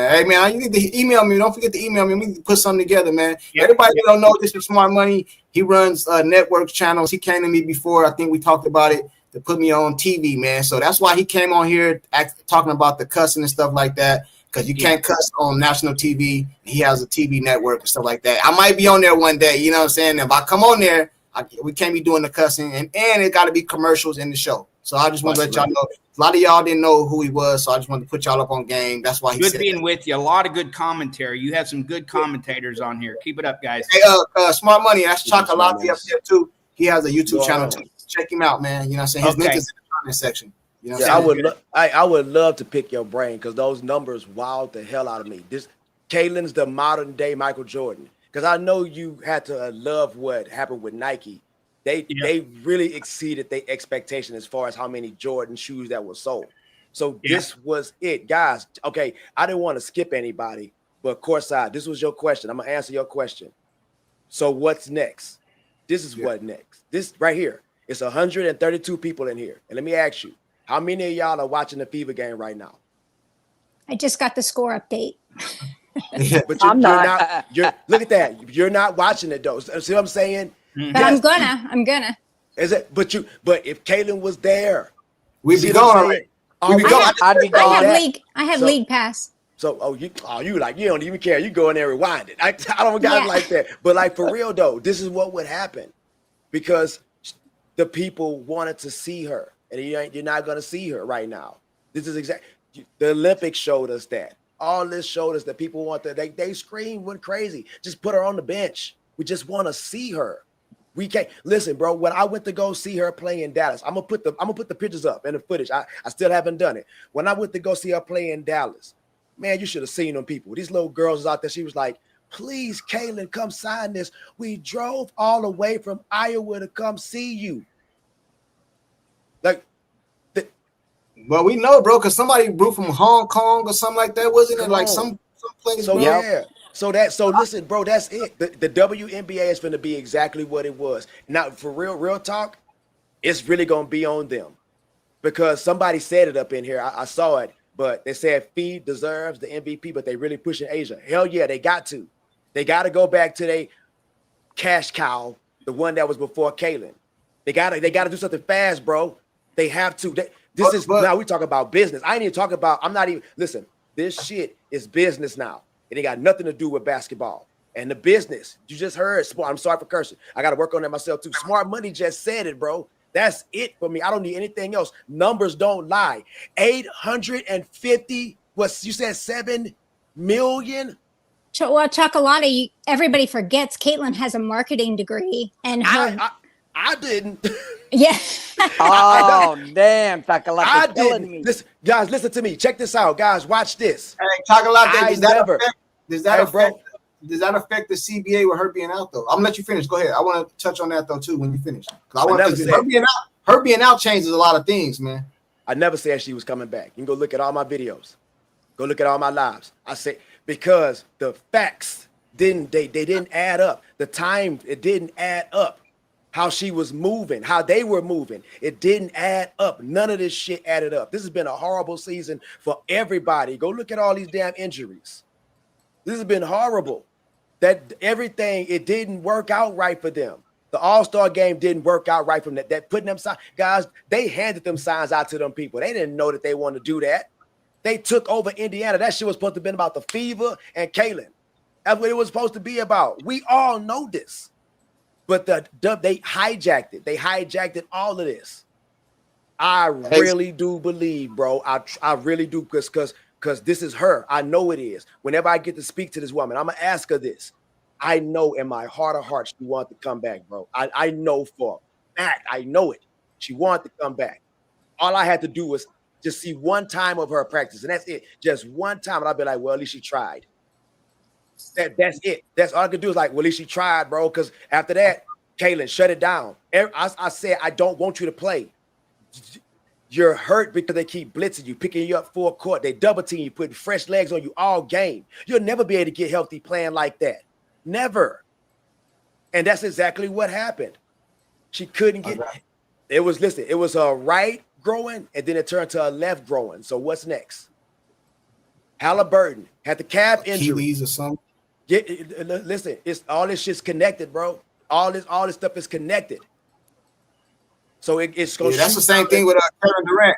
Hey, man, you need to email me. Don't forget to email me. We need to put something together, man. Yep. Everybody don't know this is Smart Money. He runs network channels. He came to me before. I think we talked about it, to put me on TV, man. So that's why he came on here talking about the cussing and stuff like that, because you can't cuss on national TV. He has a TV network and stuff like that. I might be on there one day, you know what I'm saying? If I come on there, we can't be doing the cussing, and it got to be commercials in the show. So I just want to let y'all know. A lot of y'all didn't know who he was, so I just wanted to put y'all up on game. That's why good being with you. A lot of good commentary. You have some good commentators on here. Keep it up, guys. Hey, Smart Money. That's Chocolate up there too. He has a YouTube channel too. Check him out, man. You know what I'm saying? His link is in the comment section. You know what I'm saying? I would love to pick your brain, because those numbers wowed the hell out of me. Caitlin's the modern day Michael Jordan, because I know you had to love what happened with Nike. They really exceeded their expectation as far as how many Jordan shoes that were sold. So this was it, guys. Okay, I didn't want to skip anybody, but courtside, this was your question. I'm gonna answer your question. So what's next? This is what next. This right here. It's 132 people in here, and let me ask you, how many of y'all are watching the Fever game right now? I just got the score update. But I'm not. Look at that. You're not watching it though. See what I'm saying? But I'm gonna. Is it? But if Caitlin was there, we'd be going already. I'd be going. I have league pass. So you don't even care. You go in there and rewind it. I don't got it like that. But like for real though, this is what would happen, because the people wanted to see her, and you're not gonna see her right now. This is the Olympics showed us that. All this showed us that people want that. They screamed, went crazy. Just put her on the bench. We just want to see her. We can't listen, bro. When I went to go see her play in Dallas, I'm gonna put the pictures up and the footage. I still haven't done it. When I went to go see her play in Dallas, man, you should have seen them people. These little girls out there. She was like, "Please, Caitlin, come sign this. We drove all the way from Iowa to come see you." Well, we know, bro, because somebody blew from Hong Kong or something like that, wasn't it? Like some place. So So listen, bro, that's it. The WNBA is going to be exactly what it was. Now, for real talk, it's really going to be on them, because somebody said it up in here. I saw it, but they said Fee deserves the MVP, but they really pushing Asia. Hell yeah, they got to. They got to go back to their cash cow, the one that was before Caitlin. They got to do something fast, bro. They have to. This is now we talk about business. I ain't even talking about. I'm not even listen. This shit is business now. It ain't got nothing to do with basketball and the business. You just heard. I'm sorry for cursing. I got to work on that myself too. Smart Money just said it, bro. That's it for me. I don't need anything else. Numbers don't lie. 850. What you said? 7 million. Well, Chocolate, everybody forgets Caitlin has a marketing degree, and her. I didn't. Yeah. Oh, damn, Chocolate. I didn't. Listen, guys, listen to me. Check this out, guys. Watch this. Hey, Chocolate, does that affect the CBA with her being out though? I'm gonna let you finish. Go ahead. I want to touch on that though too when you finish. Her being out changes a lot of things, man. I never said she was coming back. You can go look at all my videos. Go look at all my lives. I say because the facts didn't add up. The time it didn't add up. How she was moving, how they were moving. It didn't add up. None of this shit added up. This has been a horrible season for everybody. Go look at all these damn injuries. This has been horrible. That everything, it didn't work out right for them. The All-Star game didn't work out right from that. That putting them signs, guys, they handed them signs out to them people. They didn't know that they wanted to do that. They took over Indiana. That shit was supposed to have been about the Fever and Caitlin. That's what it was supposed to be about. We all know this. But they hijacked it. They hijacked it, all of this. I really do believe, bro. I really do because this is her. I know it is. Whenever I get to speak to this woman, I'm going to ask her this. I know in my heart of hearts she wants to come back, bro. I know for a fact. I know it. She wanted to come back. All I had to do was just see one time of her practice, and that's it. Just one time, and I'll be like, well, at least she tried. That's it. That's all I could do is like, well, at least she tried, bro. Because after that, Caitlin, shut it down. I said, I don't want you to play. You're hurt because they keep blitzing you, picking you up full court. They double team you, putting fresh legs on you all game. You'll never be able to get healthy playing like that. Never. And that's exactly what happened. She couldn't get it. Was a right growing, and then it turned to a left growing. So what's next? Halliburton had the calf injury. Kiwis or something. Listen, it's all this shit's connected, bro. All this stuff is connected. So it's going. That's the same thing with Kevin Durant.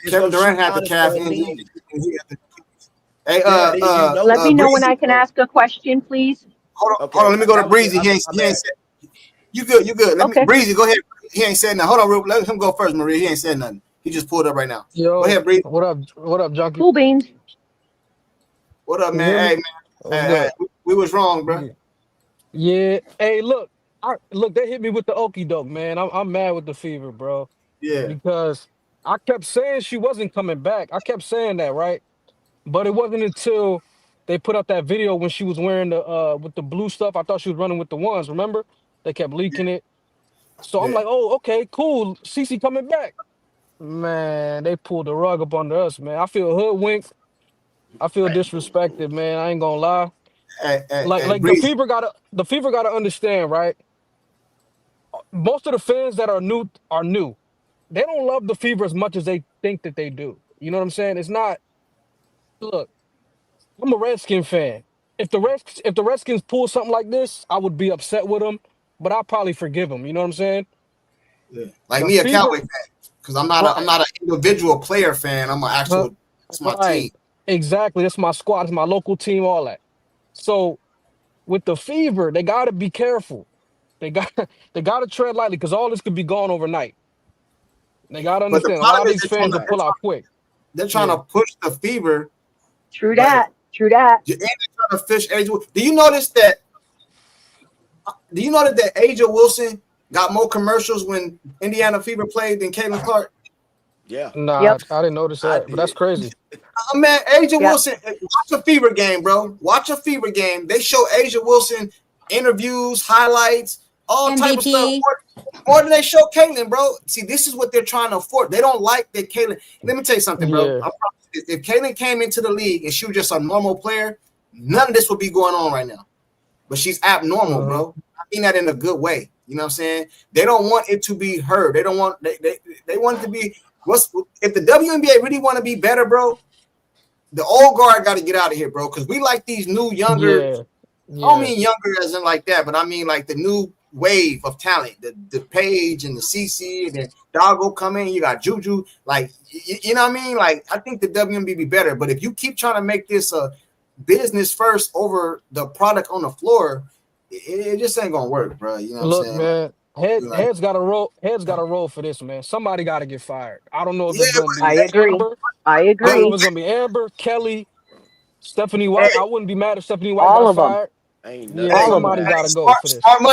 Kevin Durant had the calf injury. Hey, let me know when I can ask a question, please. Hold on. Let me go to Breezy. He ain't said. You good? Breezy, go ahead. He ain't said nothing. Hold on, Ruben. Let him go first, Maria. He ain't said nothing. He just pulled up right now. Yo, go ahead, Breezy. What up, Junkie? Cool beans. What up, man? Hey, we was wrong, bro. Yeah. Hey, look, they hit me with the okie doke, man. I'm mad with the Fever, bro. Yeah. Because I kept saying she wasn't coming back. I kept saying that, right? But it wasn't until they put up that video when she was wearing the with the blue stuff. I thought she was running with the ones, remember? They kept leaking it. So I'm like, oh, okay, cool. Cece coming back. Man, they pulled the rug up under us, man. I feel hoodwinked. I feel disrespected, man. I ain't gonna lie. Like the Fever gotta understand, right? Most of the fans that are new. They don't love the Fever as much as they think that they do. You know what I'm saying? It's not. Look, I'm a Redskin fan. If the Redskins pull something like this, I would be upset with them, but I'll probably forgive them. You know what I'm saying? Yeah. Like me, a Cowboy fan, because I'm not an individual player fan. I'm an actual. It's my team. Exactly. That's my squad. It's my local team. All that. So, with the Fever, they gotta be careful. They gotta tread lightly because all this could be gone overnight. They gotta understand a lot of these fans will pull out quick. They're trying to push the Fever. True that. And they're trying to fish Asia. Do you notice that Asia Wilson got more commercials when Indiana Fever played than Caitlin Clark? Yeah. Nah, I didn't notice that, but that's crazy. Man, Asia Wilson, watch a Fever game, bro. Watch a Fever game. They show Asia Wilson interviews, highlights, all type of stuff. More than they show Caitlin, bro. See, this is what they're trying to afford. They don't like that Caitlin. Let me tell you something, bro. Yeah. If Caitlin came into the league and she was just a normal player, none of this would be going on right now. But she's abnormal, bro. I mean that in a good way. You know what I'm saying? They don't want it to be her. They don't want they want it to be if the WNBA really want to be better, bro. The old guard got to get out of here, bro. Because we like these new younger. I don't mean younger as in like that, but I mean like the new wave of talent. The Page and the CC and then Doggo come in. You got Juju. Like, you know what I mean? Like, I think the WNBA be better. But if you keep trying to make this a business first over the product on the floor, it just ain't gonna work, bro. You know what Look, I'm saying? man. Like, Heads got to roll. Heads got to roll for this, man. Somebody got to get fired. I don't know if yeah, it's gonna I be agree. Amber. I I don't know agree. if it's gonna be Amber, Kelly, Stephanie hey, White. I wouldn't be mad if Stephanie White All got of them. fired. Ain't Yeah, nothing All of gonna them. somebody got happen. to go for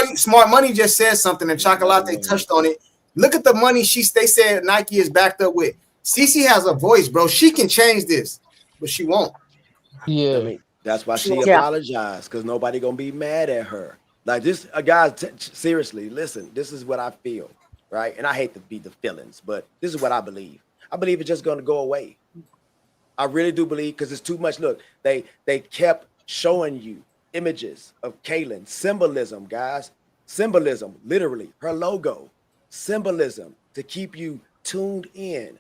this. Smart money just said something, and Ain't nothing Chocolate gonna touched on it. Look at the money they said Nike is backed up with. CC has a voice, bro. She can change this, but she won't. I Yeah. mean, that's why She she won't. Yeah. apologized, because nobody gonna be mad at her. Like this, guys. Seriously, listen. This is what I feel, right? And I hate to be the feelings, but this is what I believe. I believe it's just gonna go away. I really do believe, because it's too much. Look, they kept showing you images of Kaylin, symbolism, guys, symbolism, literally her logo, symbolism to keep you tuned in,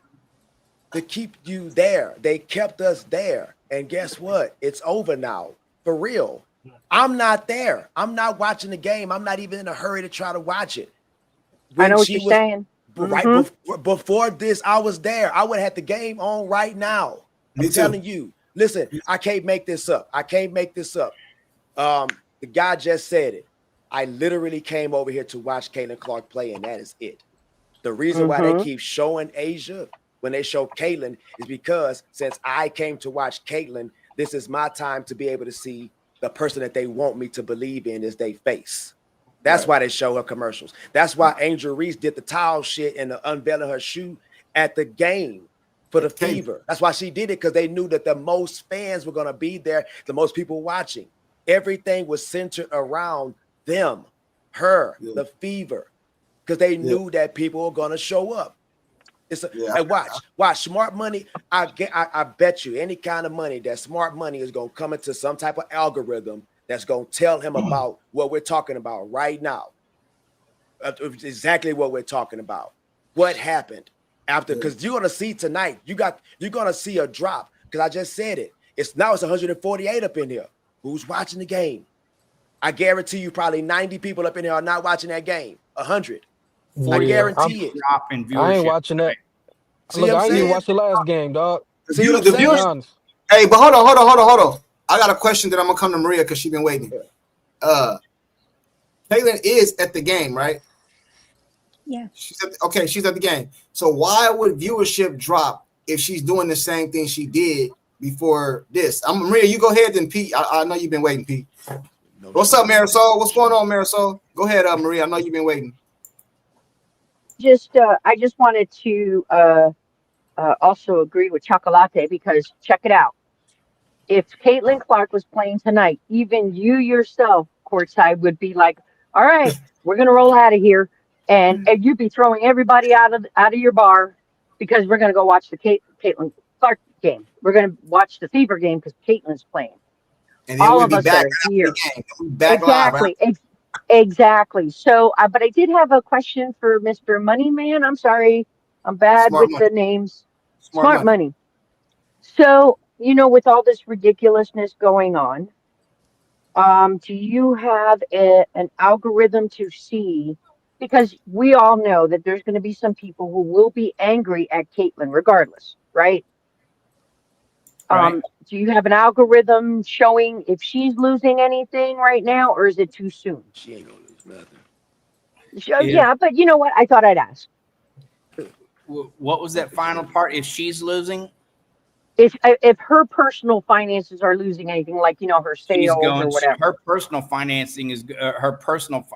to keep you there. They kept us there, and guess what? It's over now, for real. I'm not there. I'm not watching the game. I'm not even in a hurry to try to watch it. I know When what she you're was saying. right Mm-hmm. before this, I was there. I would have had the game on right now. Me I'm too. telling you. Listen, I can't make this up. I can't make this up. The guy just said it. I literally came over here to watch Caitlin Clark play, and that is it. The reason why they Mm-hmm. keep showing Asia when they show Caitlin is because since I came to watch Caitlin, this is my time to be able to see the person that they want me to believe in is they face. That's Right. why they show her commercials. That's why Angel Reese did the towel shit and the unveiling her shoe at the game for the Okay. Fever. That's why she did it, because they knew that the most fans were going to be there, the most people watching. Everything was centered around them, her, Yeah. the Fever, because they Yeah. knew that people were going to show up. Yeah. And watch smart money. I bet you any kind of money that smart money is going to come into some type of algorithm that's going to tell him about what we're talking about right now. Exactly what we're talking about. What happened after? Because you're going to see tonight. You're going to see a drop. Because I just said it. It's 148 up in here. Who's watching the game? I guarantee you, probably 90 people up in here are not watching that game. 100. I Yeah. guarantee it. Drop in viewership. I ain't watching that. See Look, what I I'm ain't even saying? watched the last game, dog. See what I'm The To be viewers. saying? honest. Hey, but hold on. I got a question that I'm gonna come to Maria because she's been waiting. Kaylin is at the game, right? Yeah. She's at the game. So why would viewership drop if she's doing the same thing she did before this? Maria, you go ahead then, Pete. I know you've been waiting, Pete. What's up, Marisol? What's going on, Marisol? Go ahead, Maria. I know you've been waiting. I just wanted to also agree with Chocolate, because check it out. If Caitlin Clark was playing tonight, even you yourself, courtside, would be like, "All right, we're gonna roll out of here," and you'd be throwing everybody out of your bar because we're gonna go watch the Caitlin Clark game. We're gonna watch the Fever game because Caitlin's playing. And then All we'll of be us back that are after here. the game. We'll be back live. Exactly. Exactly. So, but I did have a question for Mr. Moneyman. I'm sorry, I'm bad Smart with money. the names. Smart Smart money. money. So, with all this ridiculousness going on, do you have an algorithm to see? Because we all know that there's going to be some people who will be angry at Caitlin regardless, right? Right. Do you have an algorithm showing if she's losing anything right now, or is it too soon? She ain't gonna lose nothing. Yeah, but you know what? I thought I'd ask. What was that final part? If she's losing, If her personal finances are losing anything, like her she's sales or going. whatever. Her personal financing is her personal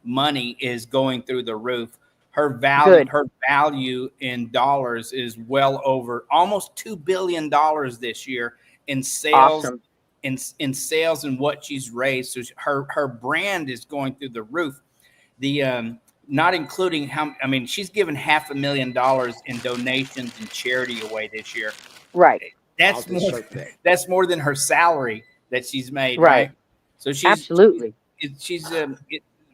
money is going through the roof. Her value in dollars is well over almost $2 billion this year in sales. Awesome. In sales and what she's raised. So her brand is going through the roof. The not including she's given $500,000 in donations and charity away this year. Right. That's more than her salary that she's made. Right. So she's absolutely.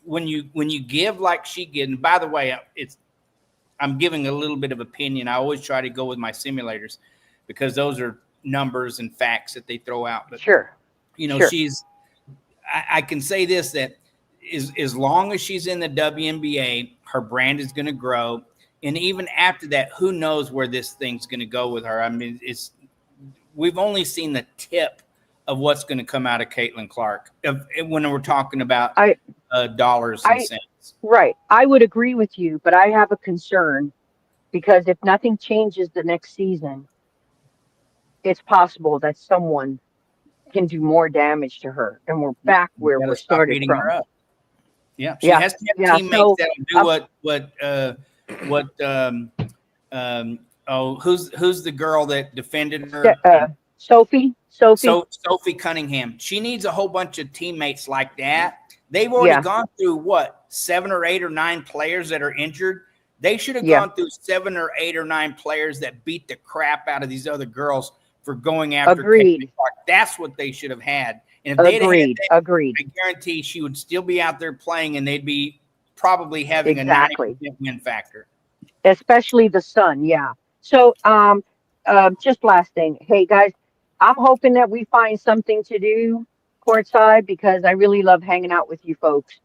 When you give like she did. And by the way, I'm giving a little bit of opinion. I always try to go with my simulators because those are numbers and facts that they throw out. But sure. I can say this, that as long as she's in the WNBA, her brand is going to grow. And even after that, who knows where this thing's going to go with her? I mean, we've only seen the tip of what's going to come out of Caitlin Clark when we're talking about dollars and cents. Right. I would agree with you, but I have a concern because if nothing changes the next season, it's possible that someone can do more damage to her, and we're back where we started from. Her up. Yeah, she has to have teammates that will do who's the girl that defended her? Sophie Cunningham. She needs a whole bunch of teammates like that. They've already gone through 7 or 8 or 9 players that are injured. They should have gone through 7 or 8 or 9 players that beat the crap out of these other girls for going after Caitlin Clark. That's what they should have had. And if they'd had that, I guarantee she would still be out there playing, and they'd be probably having a 90% win factor. Especially the Sun, yeah. So just last thing. Hey guys, I'm hoping that we find something to do courtside because I really love hanging out with you folks.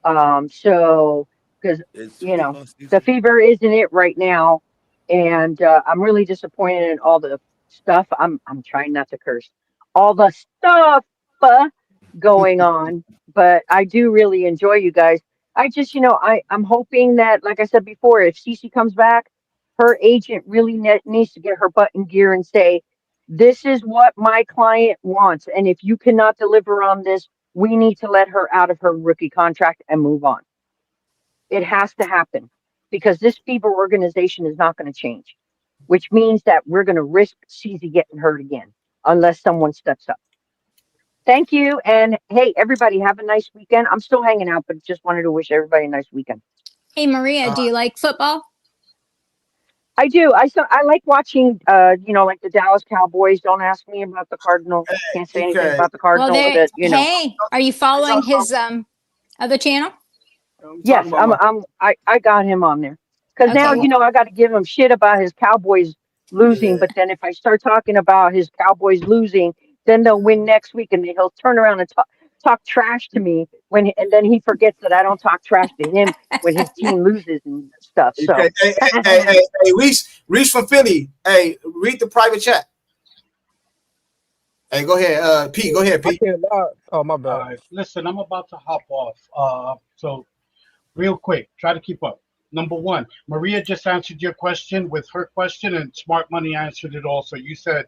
So because the fever isn't it right now, and I'm really disappointed in all the stuff. I'm trying not to curse. All the stuff going on, but I do really enjoy you guys. I just, I'm hoping that, like I said before, if Cece comes back, her agent really needs to get her butt in gear and say, this is what my client wants. And if you cannot deliver on this, we need to let her out of her rookie contract and move on. It has to happen because this fever organization is not going to change, which means that we're going to risk Cece getting hurt again unless someone steps up. Thank you. And hey, everybody, have a nice weekend. I'm still hanging out, but just wanted to wish everybody a nice weekend. Hey, Maria, do you like football? I do. I like watching, like the Dallas Cowboys. Don't ask me about the Cardinals. Can't say anything about the Cardinals. Well, hey, are you following his other channel? Yes, I got him on there because now I got to give him shit about his Cowboys losing. But then if I start talking about his Cowboys losing, then they'll win next week, and he'll turn around and talk trash to me and then he forgets that I don't talk trash to him when his team loses and stuff. So hey, Reese from Philly. Hey, read the private chat. Hey, go ahead, Pete. Go ahead, Pete. Oh, my bad. Right, listen, I'm about to hop off. So real quick, try to keep up. Number one, Maria just answered your question with her question, and Smart Money answered it also. You said,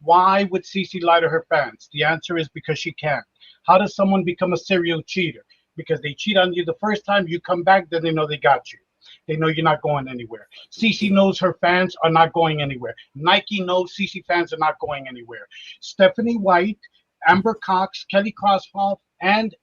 why would Cece lie to her fans? The answer is because she can. How does someone become a serial cheater? Because they cheat on you the first time, you come back, then they know they got you. They know you're not going anywhere. Cece knows her fans are not going anywhere. Nike knows Cece fans are not going anywhere. Stephanie White, Amber Cox, Kelly Krauskopf, and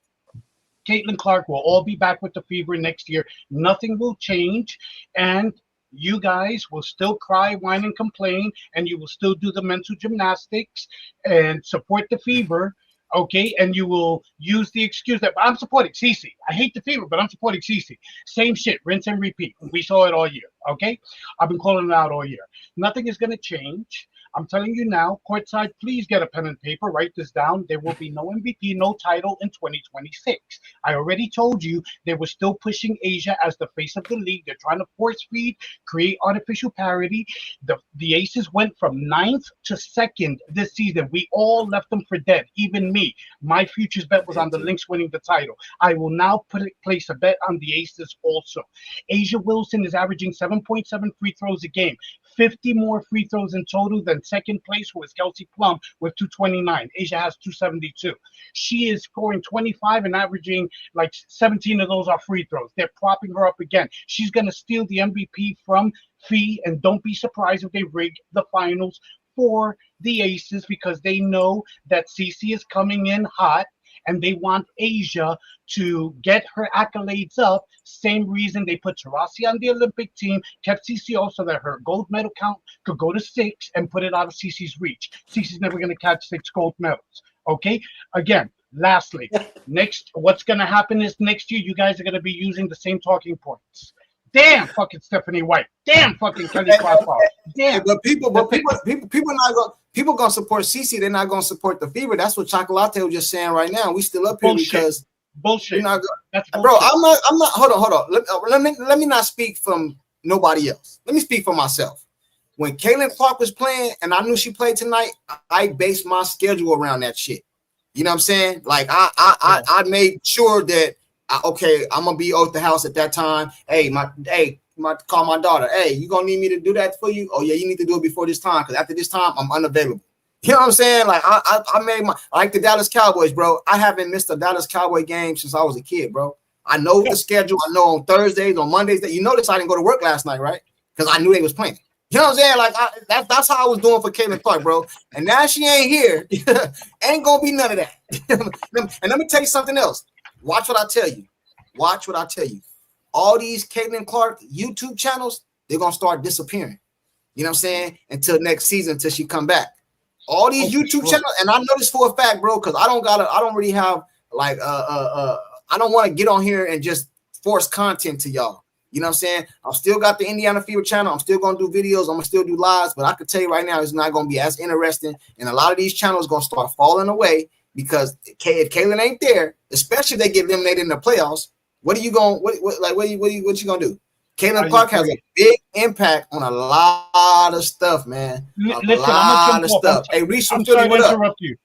Caitlin Clark will all be back with the fever next year. Nothing will change. And you guys will still cry, whine, and complain, and you will still do the mental gymnastics and support the fever, okay? And you will use the excuse that I'm supporting Cece. I hate the fever, but I'm supporting Cece. Same shit, rinse and repeat. We saw it all year, okay? I've been calling it out all year. Nothing is going to change. I'm telling you now, courtside, please get a pen and paper. Write this down. There will be no MVP, no title in 2026. I already told you they were still pushing Asia as the face of the league. They're trying to force feed, create artificial parity. The Aces went from 9th to 2nd this season. We all left them for dead, even me. My futures bet was on the Lynx winning the title. I will now place a bet on the Aces also. Asia Wilson is averaging 7.7 free throws a game. 50 more free throws in total than second place, who is Kelsey Plum with 229. Asia has 272. She is scoring 25 and averaging like 17 of those are free throws. They're propping her up again. She's going to steal the MVP from Fee, and don't be surprised if they rig the finals for the Aces because they know that Cece is coming in hot. And they want Asia to get her accolades up. Same reason they put Taurasi on the Olympic team, kept Cece off so that her gold medal count could go to 6 and put it out of Cece's reach. Cece's never going to catch 6 gold medals. Okay? Again, lastly, what's going to happen is next year you guys are going to be using the same talking points. Damn fucking Stephanie White. Damn fucking Kelly Krauskopf. Damn. But people not going. People gonna support Cece. They're not gonna support the fever. That's what Chocolate was just saying right now. We still up here because bullshit. That's bro. bullshit. I'm not. Hold on. Let me not speak from nobody else. Let me speak for myself. When Caitlin Clark was playing, and I knew she played tonight, I based my schedule around that shit. You know what I'm saying? Like I made sure that okay, I'm gonna be at the house at that time. Call my daughter. Hey, you gonna need me to do that for you? Oh yeah, you need to do it before this time because after this time I'm unavailable. You know what I'm saying? Like I made like the Dallas Cowboys, bro. I haven't missed a Dallas Cowboy game since I was a kid, bro. I know the schedule. I know on Thursdays, on Mondays. That you notice I didn't go to work last night, right? Because I knew they was playing. You know what I'm saying? Like that's how I was doing for Caitlin Clark, bro. And now she ain't here. Ain't gonna be none of that. And let me tell you something else. Watch what I tell you. Watch what I tell you. All these Caitlin Clark YouTube channels, they're gonna start disappearing. You know what I'm saying? Until next season, until she come back. All these YouTube channels, and I know this for a fact, bro, because I don't really have like I don't want to get on here and just force content to y'all. You know what I'm saying? I've still got the Indiana Fever channel. I'm still gonna do videos. I'm gonna still do lives, but I can tell you right now, it's not gonna be as interesting. And a lot of these channels gonna start falling away because if Caitlin ain't there, especially if they get eliminated in the playoffs. What are you going? What you gonna do? Caitlin Clark has a big impact on a lot of stuff, man. Listen, I'm gonna jump off. Hey, Reese from I'm Philly, sorry what to up? interrupt you.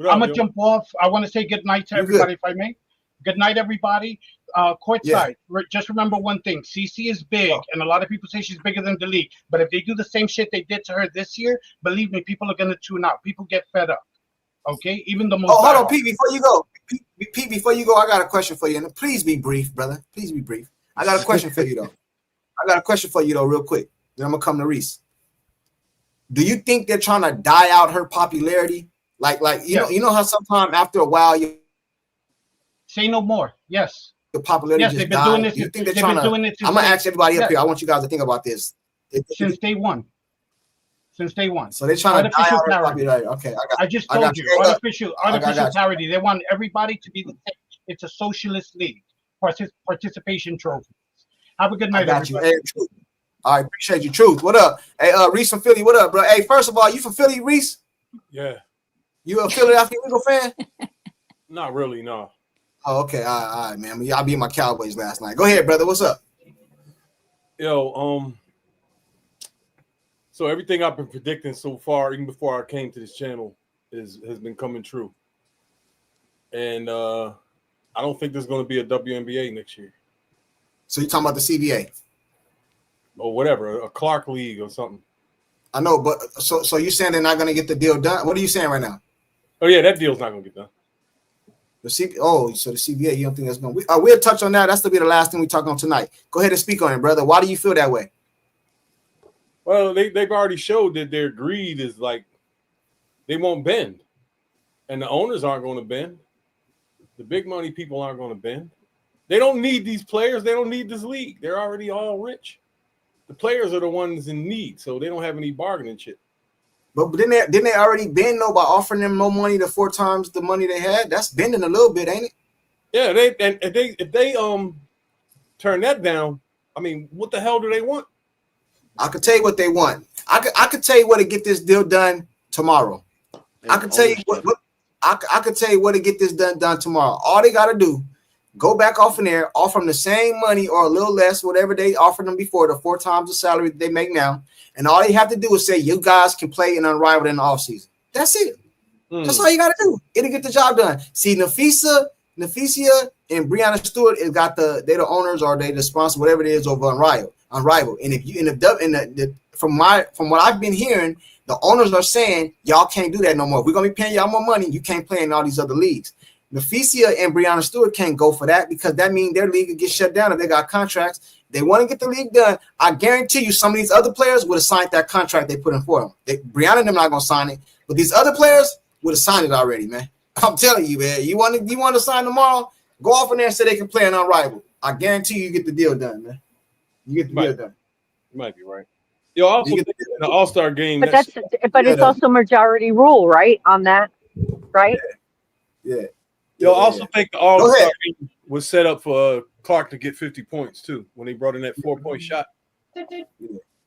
I'm gonna jump off. I want to say good night to everybody, if I may. Good night, everybody. Courtside. Just remember one thing: CC is big, and a lot of people say she's bigger than the league. But if they do the same shit they did to her this year, believe me, people are gonna tune out. People get fed up. Okay, even the most. Oh, hold on, Pete. Before you go, Pete. Before you go, I got a question for you, and please be brief, brother. Please be brief. I got a question for you though. Real quick. Then I'm gonna come to Reese. Do you think they're trying to die out her popularity? Like you know how sometimes after a while you say no more. Yes. The popularity just they've been died. doing this. Do you think they're they've trying been to? doing it I'm gonna ask everybody up here. I want you guys to think about this. Since day one. Since day one. So they're trying to die out her popularity. Okay, I just told you. Artificial clarity. They want everybody to be the same. It's a socialist league. Participation trophies. Have a good night, everybody. Hey, Truth. I appreciate you, Truth. What up? Hey, Reese from Philly. What up, bro? Hey, first of all, you from Philly, Reese? Yeah. You a Philadelphia Eagle fan? Not really, no. Oh, okay. All right, man. Y'all beat my Cowboys last night. Go ahead, brother. What's up? Yo, so everything I've been predicting so far, even before I came to this channel, has been coming true. And I don't think there's going to be a WNBA next year. So you're talking about the CBA? Or whatever, a Clark League or something. I know, but so you're saying they're not going to get the deal done? What are you saying right now? Oh, yeah, that deal's not going to get done. So the CBA, you don't think that's going to... We'll touch on that. That's to be the last thing we talk on tonight. Go ahead and speak on it, brother. Why do you feel that way? Well, they've already showed that their greed is like they won't bend. And the owners aren't going to bend. The big money people aren't going to bend. They don't need these players. They don't need this league. They're already all rich. The players are the ones in need, so they don't have any bargaining chip. But didn't they already bend though by offering them more money to 4 times the money they had? That's bending a little bit, ain't it? Yeah, if they turn that down, I mean, what the hell do they want? I could tell you what they want. I could tell you what to get this deal done tomorrow. I could tell you what I could tell you what to get this done tomorrow. All they got to do, go back off in there, offer them the same money or a little less, whatever they offered them before, the 4 times the salary that they make now. And all they have to do is say, you guys can play in Unrivaled in the offseason. That's it. That's all you got to do. It'll get the job done. See, Nafisa, and Brianna Stewart they're the owners or they the sponsor, whatever it is, over Unrivaled. And from what I've been hearing, the owners are saying y'all can't do that no more. We're gonna be paying y'all more money. You can't play in all these other leagues. Nafisa and Brianna Stewart can't go for that because that means their league will get shut down if they got contracts. They want to get the league done. I guarantee you some of these other players would have signed that contract they put in for them. Brianna and them not gonna sign it, but these other players would have signed it already, man. I'm telling you, man. You want to sign tomorrow? Go off in there and say they can play an Unrivaled. I guarantee you get the deal done, man. You get the deal done. You might be right. Yo, also in the All-Star game. But it's also majority rule, right? On that, right? Yeah. Yo, I also think the All-Star game was set up for Clark to get 50 points too when he brought in that 4-point shot.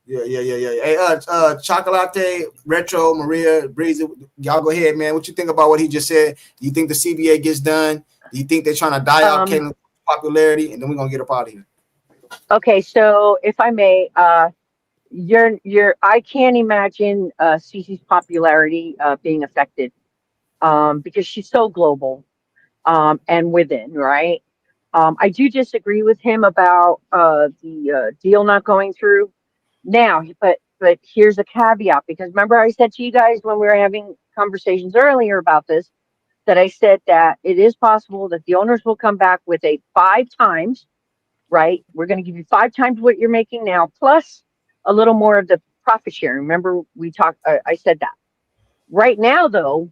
Yeah. Hey, Chocolate, Retro, Maria, Breezy, y'all go ahead, man. What you think about what he just said? Do you think the CBA gets done? Do you think they're trying to die out Caitlin popularity, and then we're gonna get up out of here. Okay, so if I may, I can't imagine Cece's popularity being affected because she's so global and within, right? I do disagree with him about the deal not going through now, but here's a caveat, because remember I said to you guys when we were having conversations earlier about this, that I said that it is possible that the owners will come back with a 5 times, right? We're going to give you 5 times what you're making now, plus a little more of the profit sharing. Remember we talked, I said that. Right now though,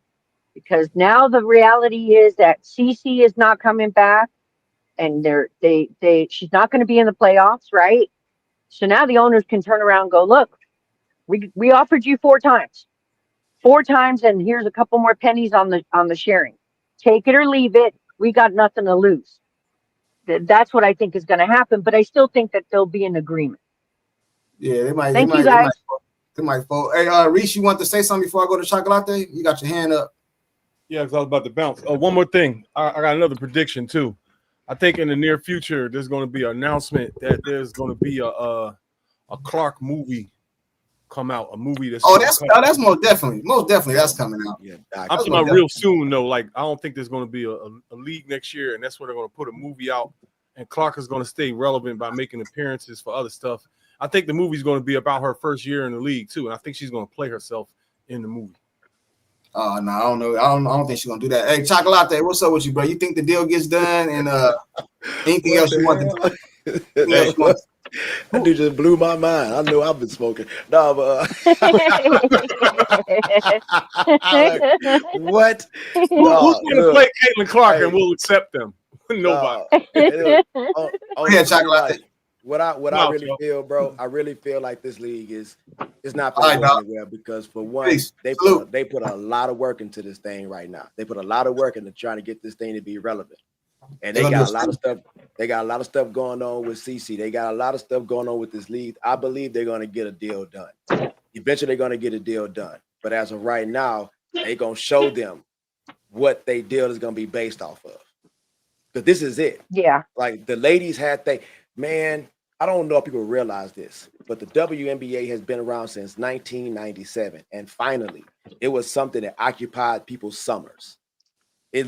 because now the reality is that Cece is not coming back, and she's not going to be in the playoffs, right? So now the owners can turn around and go, look, we offered you 4 times, and here's a couple more pennies on the sharing. Take it or leave it. We got nothing to lose. That's what I think is going to happen, but I still think that there'll be an agreement. Yeah, they might. Thank you, guys. They might fold. Hey, Reese, you want to say something before I go to Chocolate? You got your hand up. Yeah, because I was about to bounce. One more thing. I got another prediction too. I think in the near future there's going to be an announcement that there's going to be a Clark movie come out. A movie that's that's most definitely that's coming out. Yeah, I'm talking about real soon though. Like I don't think there's going to be a league next year, and that's where they're going to put a movie out. And Clark is going to stay relevant by making appearances for other stuff. I think the movie's going to be about her first year in the league too, and I think she's going to play herself in the movie. Oh no, I don't know. I don't think she's gonna do that. Hey, Chocolate, what's up with you, bro? You think the deal gets done, and anything else you want to do? That dude just blew my mind. I know I've been smoking. No, but what? Who's going to play Caitlin Clark and we'll accept them? Nobody. Chocolate. What I really feel, bro, I really feel like this league is not going anywhere, because for one, they put a lot of work into this thing right now. They put a lot of work into trying to get this thing to be relevant. And they got a lot of stuff. They got a lot of stuff going on with CC. They got a lot of stuff going on with this league. I believe they're going to get a deal done. Eventually, they're going to get a deal done. But as of right now, they're going to show them what their deal is going to be based off of. Because this is it. Yeah. Like the ladies man, I don't know if people realize this, but the WNBA has been around since 1997. And finally, it was something that occupied people's summers. It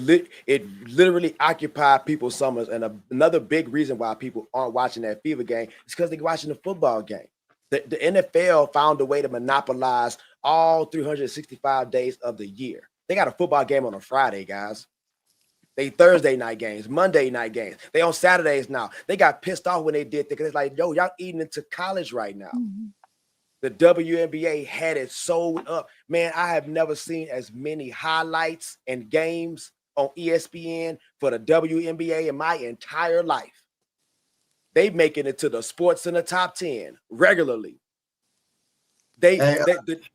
literally occupied people's summers. And another big reason why people aren't watching that Fever game is because they're watching the football game. The NFL found a way to monopolize all 365 days of the year. They got a football game on a Friday, guys. They Thursday night games, Monday night games. They on Saturdays now. They got pissed off when they did that because it's like, yo, y'all eating into college right now. Mm-hmm. The WNBA had it sold up. Man, I have never seen as many highlights and games on ESPN for the WNBA in my entire life. They making it to the sports in the top 10 regularly. They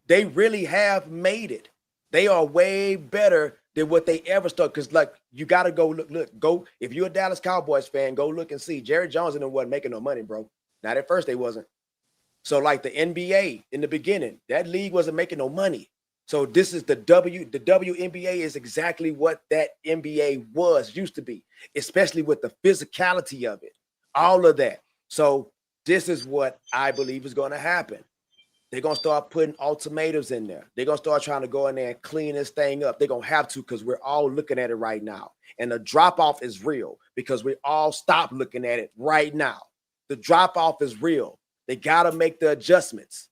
really have made it. They are way better than what they ever started. Because like you gotta go go. If you're a Dallas Cowboys fan, go look and see. Jerry Jones and them wasn't making no money, bro. Not at first they wasn't. So like the NBA in the beginning, that league wasn't making no money. So this is the WNBA is exactly what that NBA used to be, especially with the physicality of it, all of that. So this is what I believe is going to happen. They're going to start putting ultimatums in there. They're going to start trying to go in there and clean this thing up. They're going to have to, because we're all looking at it right now. And the drop-off is real because we all stop looking at it right now. The drop-off is real. They got to make the adjustments.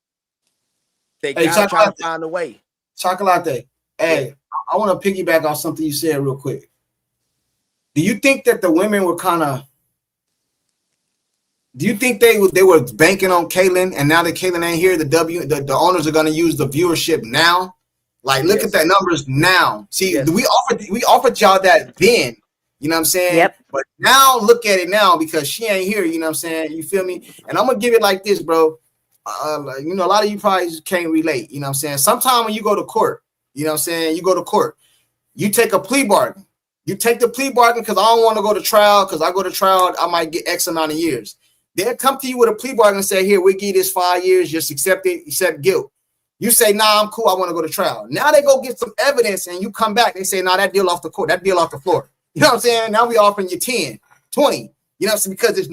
They got to try to find a way. Chocolate. Hey, I want to piggyback on something you said real quick. Do you think that the women were do you think they were banking on Caitlin, and now that Caitlin ain't here, the owners are going to use the viewership now? Like, look at that numbers now. See, we offered y'all that then. You know what I'm saying? Yep. But now look at it now because she ain't here. You know what I'm saying? You feel me? And I'm gonna give it like this, bro. A lot of you probably just can't relate. You know what I'm saying? Sometimes when you go to court, you know what I'm saying? You go to court, you take a plea bargain. You take the plea bargain because I don't want to go to trial, because I go to trial, I might get X amount of years. They'll come to you with a plea bargain and say, here, we give you this 5 years, just accept it, accept guilt. You say, nah, I'm cool, I want to go to trial. Now they go get some evidence and you come back, they say, nah, that deal off the court, that deal off the floor. You know what I'm saying? Now we offering you 10. 20. You know what I'm saying? Because it's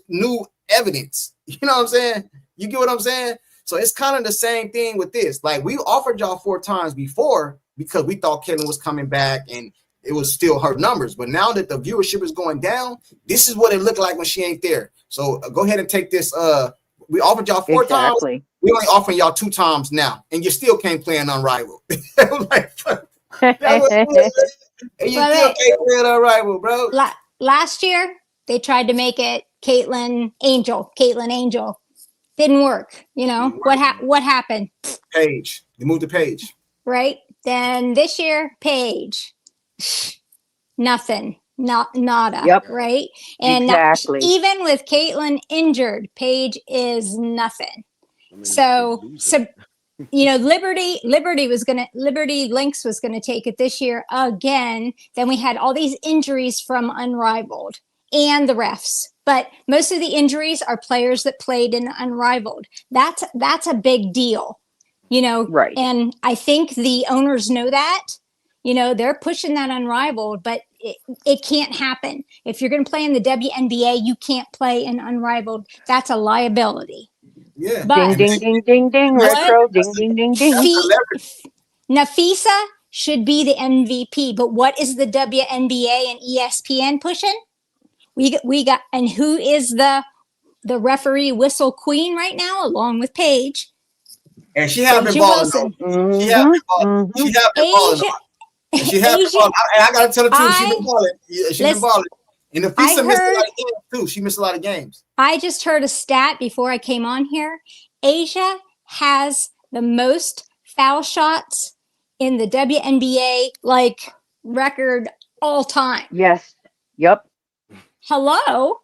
new evidence. You know what I'm saying? You get what I'm saying? So it's kind of the same thing with this. Like, we offered y'all 4 times before because we thought Caitlyn was coming back and it was still her numbers. But now that the viewership is going down, this is what it looked like when she ain't there. So go ahead and take this. We offered y'all 4 times. We only offering y'all 2 times now, and you still can't play an Unrivaled. Like, and you still can't play an Unrivaled, bro. Last year they tried to make it Caitlyn Angel. Didn't work. You know what happened? Paige. They moved to Paige. Right. Then this year, Paige. Nothing. Nada. Yep. Right. And even with Caitlyn injured, Paige is nothing. So you know, Liberty Links was gonna take it this year again. Then we had all these injuries from Unrivaled and the refs. But most of the injuries are players that played in Unrivaled. That's a big deal, you know. Right. And I think the owners know that. You know, they're pushing that Unrivaled, but it can't happen. If you're going to play in the WNBA, you can't play in Unrivaled. That's a liability. Yeah. But ding, ding, ding, ding, ding, retro, ding, ding, ding, ding. Nafisa should be the MVP, but what is the WNBA and ESPN pushing? We got, and who is the referee whistle queen right now, along with Paige? And she has been balling. She has been balling. She has been balling. She has been balling. And I gotta tell her too. She's been balling. She's been balling. And Nafisa missed a lot of games too. She missed a lot of games. I just heard a stat before I came on here. Asia has the most foul shots in the WNBA like record all time. Yes. Yep. Hello.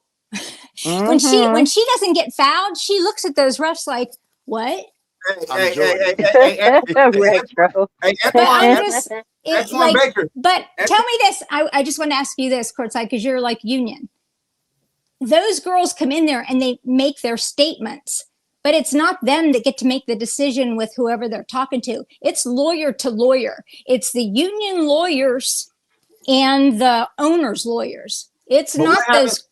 When she doesn't get fouled, she looks at those refs like, what? Retro. But tell me this. I just want to ask you this, Courtside, because you're like union. Those girls come in there and they make their statements, but it's not them that get to make the decision with whoever they're talking to. It's lawyer to lawyer. It's the union lawyers and the owner's lawyers. It's not those.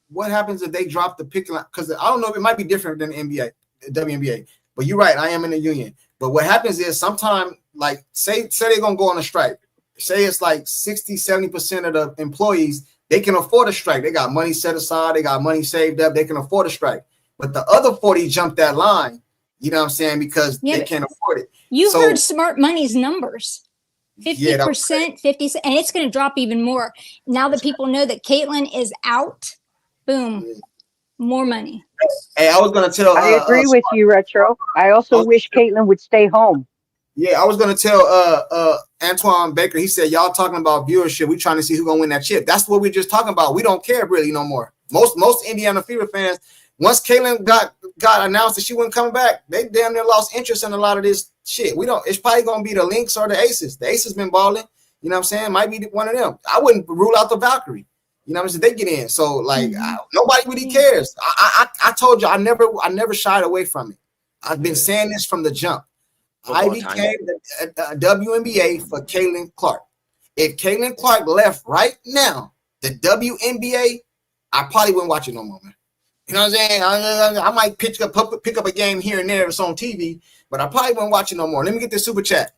What happens if they drop the pick line? Because I don't know if it might be different than NBA, WNBA. But you're right, I am in the union. But what happens is sometimes, like, say they're going to go on a strike. Say it's like 60, 70% of the employees, they can afford a strike. They got money set aside. They got money saved up. They can afford a strike. But the other 40 jump that line, you know what I'm saying, because they can't afford it. You heard Smart Money's numbers. 50%, 50, and it's going to drop even more. Now that people know that Caitlyn is out, boom, more money. Hey, I was gonna tell. I agree with you, Retro. I also wish Caitlyn would stay home. Yeah, I was gonna tell Antoine Baker. He said, "Y'all talking about viewership? We trying to see who gonna win that chip." That's what we're just talking about. We don't care really no more. Most Indiana Fever fans, once Caitlyn got announced that she wasn't coming back, they damn near lost interest in a lot of this shit. We don't. It's probably gonna be the Lynx or the Aces. The Aces been balling. You know what I'm saying? Might be one of them. I wouldn't rule out the Valkyrie. You know what I'm saying? They get in. So like nobody really cares. I told you I never shied away from it. I've been saying this from the jump. I became the WNBA for Caitlin Clark. If Caitlin Clark left right now, the WNBA, I probably wouldn't watch it no more, man. You know what I'm saying? I might pick up a game here and there that's on TV, but I probably wouldn't watch it no more. Let me get this super chat.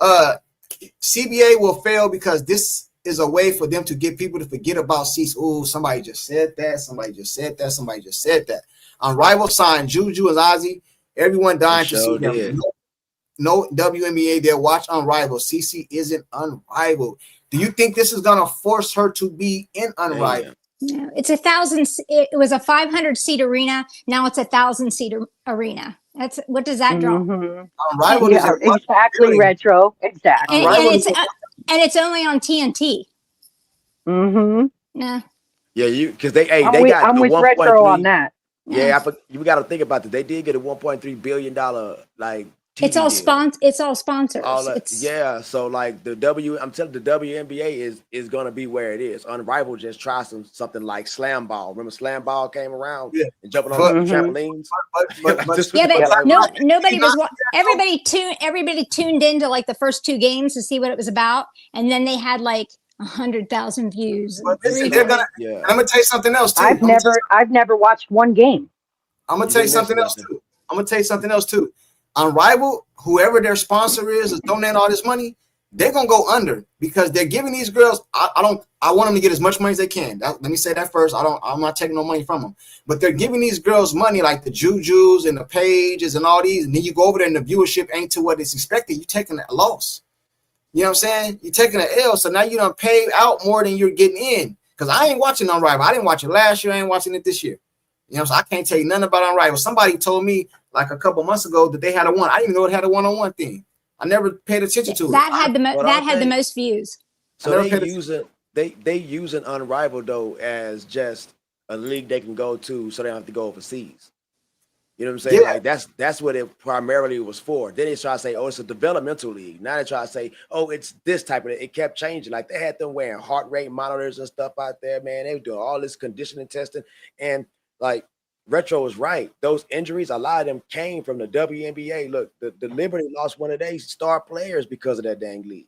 CBA will fail because this is a way for them to get people to forget about seats. Oh, somebody just said that. Somebody just said that. Somebody just said that. Unrivaled signed Juju and Ozzy. Everyone dying to see them. No WNBA there. Watch Unrivaled. CC isn't Unrivaled. Do you think this is gonna force her to be in Unrivaled? No, it's 1,000. It was a 500 seat arena. Now it's 1,000 seat arena. That's what does that draw? Unrivaled is exactly Retro. Exactly. And it's only on TNT. Nah. Yeah, because they I'm with Retro on that. Yeah, you got to think about that. They did get a $1.3 billion like. TV it's all deal. It's all sponsors. Yeah, so like I'm telling the WNBA is gonna be where it is. Unrivaled just try something like slam ball. Remember slam ball came around and jumping on trampolines. Nobody was. Everybody tuned into like the first 2 games to see what it was about, and then they had like 100,000 views. But listen, they're gonna. Yeah. I'm gonna tell you something else too. I've never watched one game. I'm gonna tell you something else too. Unrivaled, whoever their sponsor is donating all this money, they're gonna go under because they're giving these girls. I want them to get as much money as they can. Let me say that first. I'm not taking no money from them, but they're giving these girls money like the Jujus and the Pages and all these, and then you go over there and the viewership ain't to what it's expected. You're taking a loss. You know what I'm saying? You're taking an L, so now you done pay out more than you're getting in. Because I ain't watching Unrivaled. I didn't watch it last year. I ain't watching it this year. You know, so I can't tell you nothing about Unrivaled. Somebody told me like a couple months ago that they had a one. I didn't even know it had a one-on-one thing. I never paid attention to it. That had the most views. So they using Unrivaled though as just a league they can go to, so they don't have to go overseas. You know what I'm saying? Yeah. Like that's what it primarily was for. Then they try to say, oh, it's a developmental league. Now they try to say, oh, it's this type of. It kept changing. Like they had them wearing heart rate monitors and stuff out there, man. They were doing all this conditioning testing, and like Retro was right. Those injuries, a lot of them came from the WNBA. Look, the Liberty lost one of their star players because of that dang league.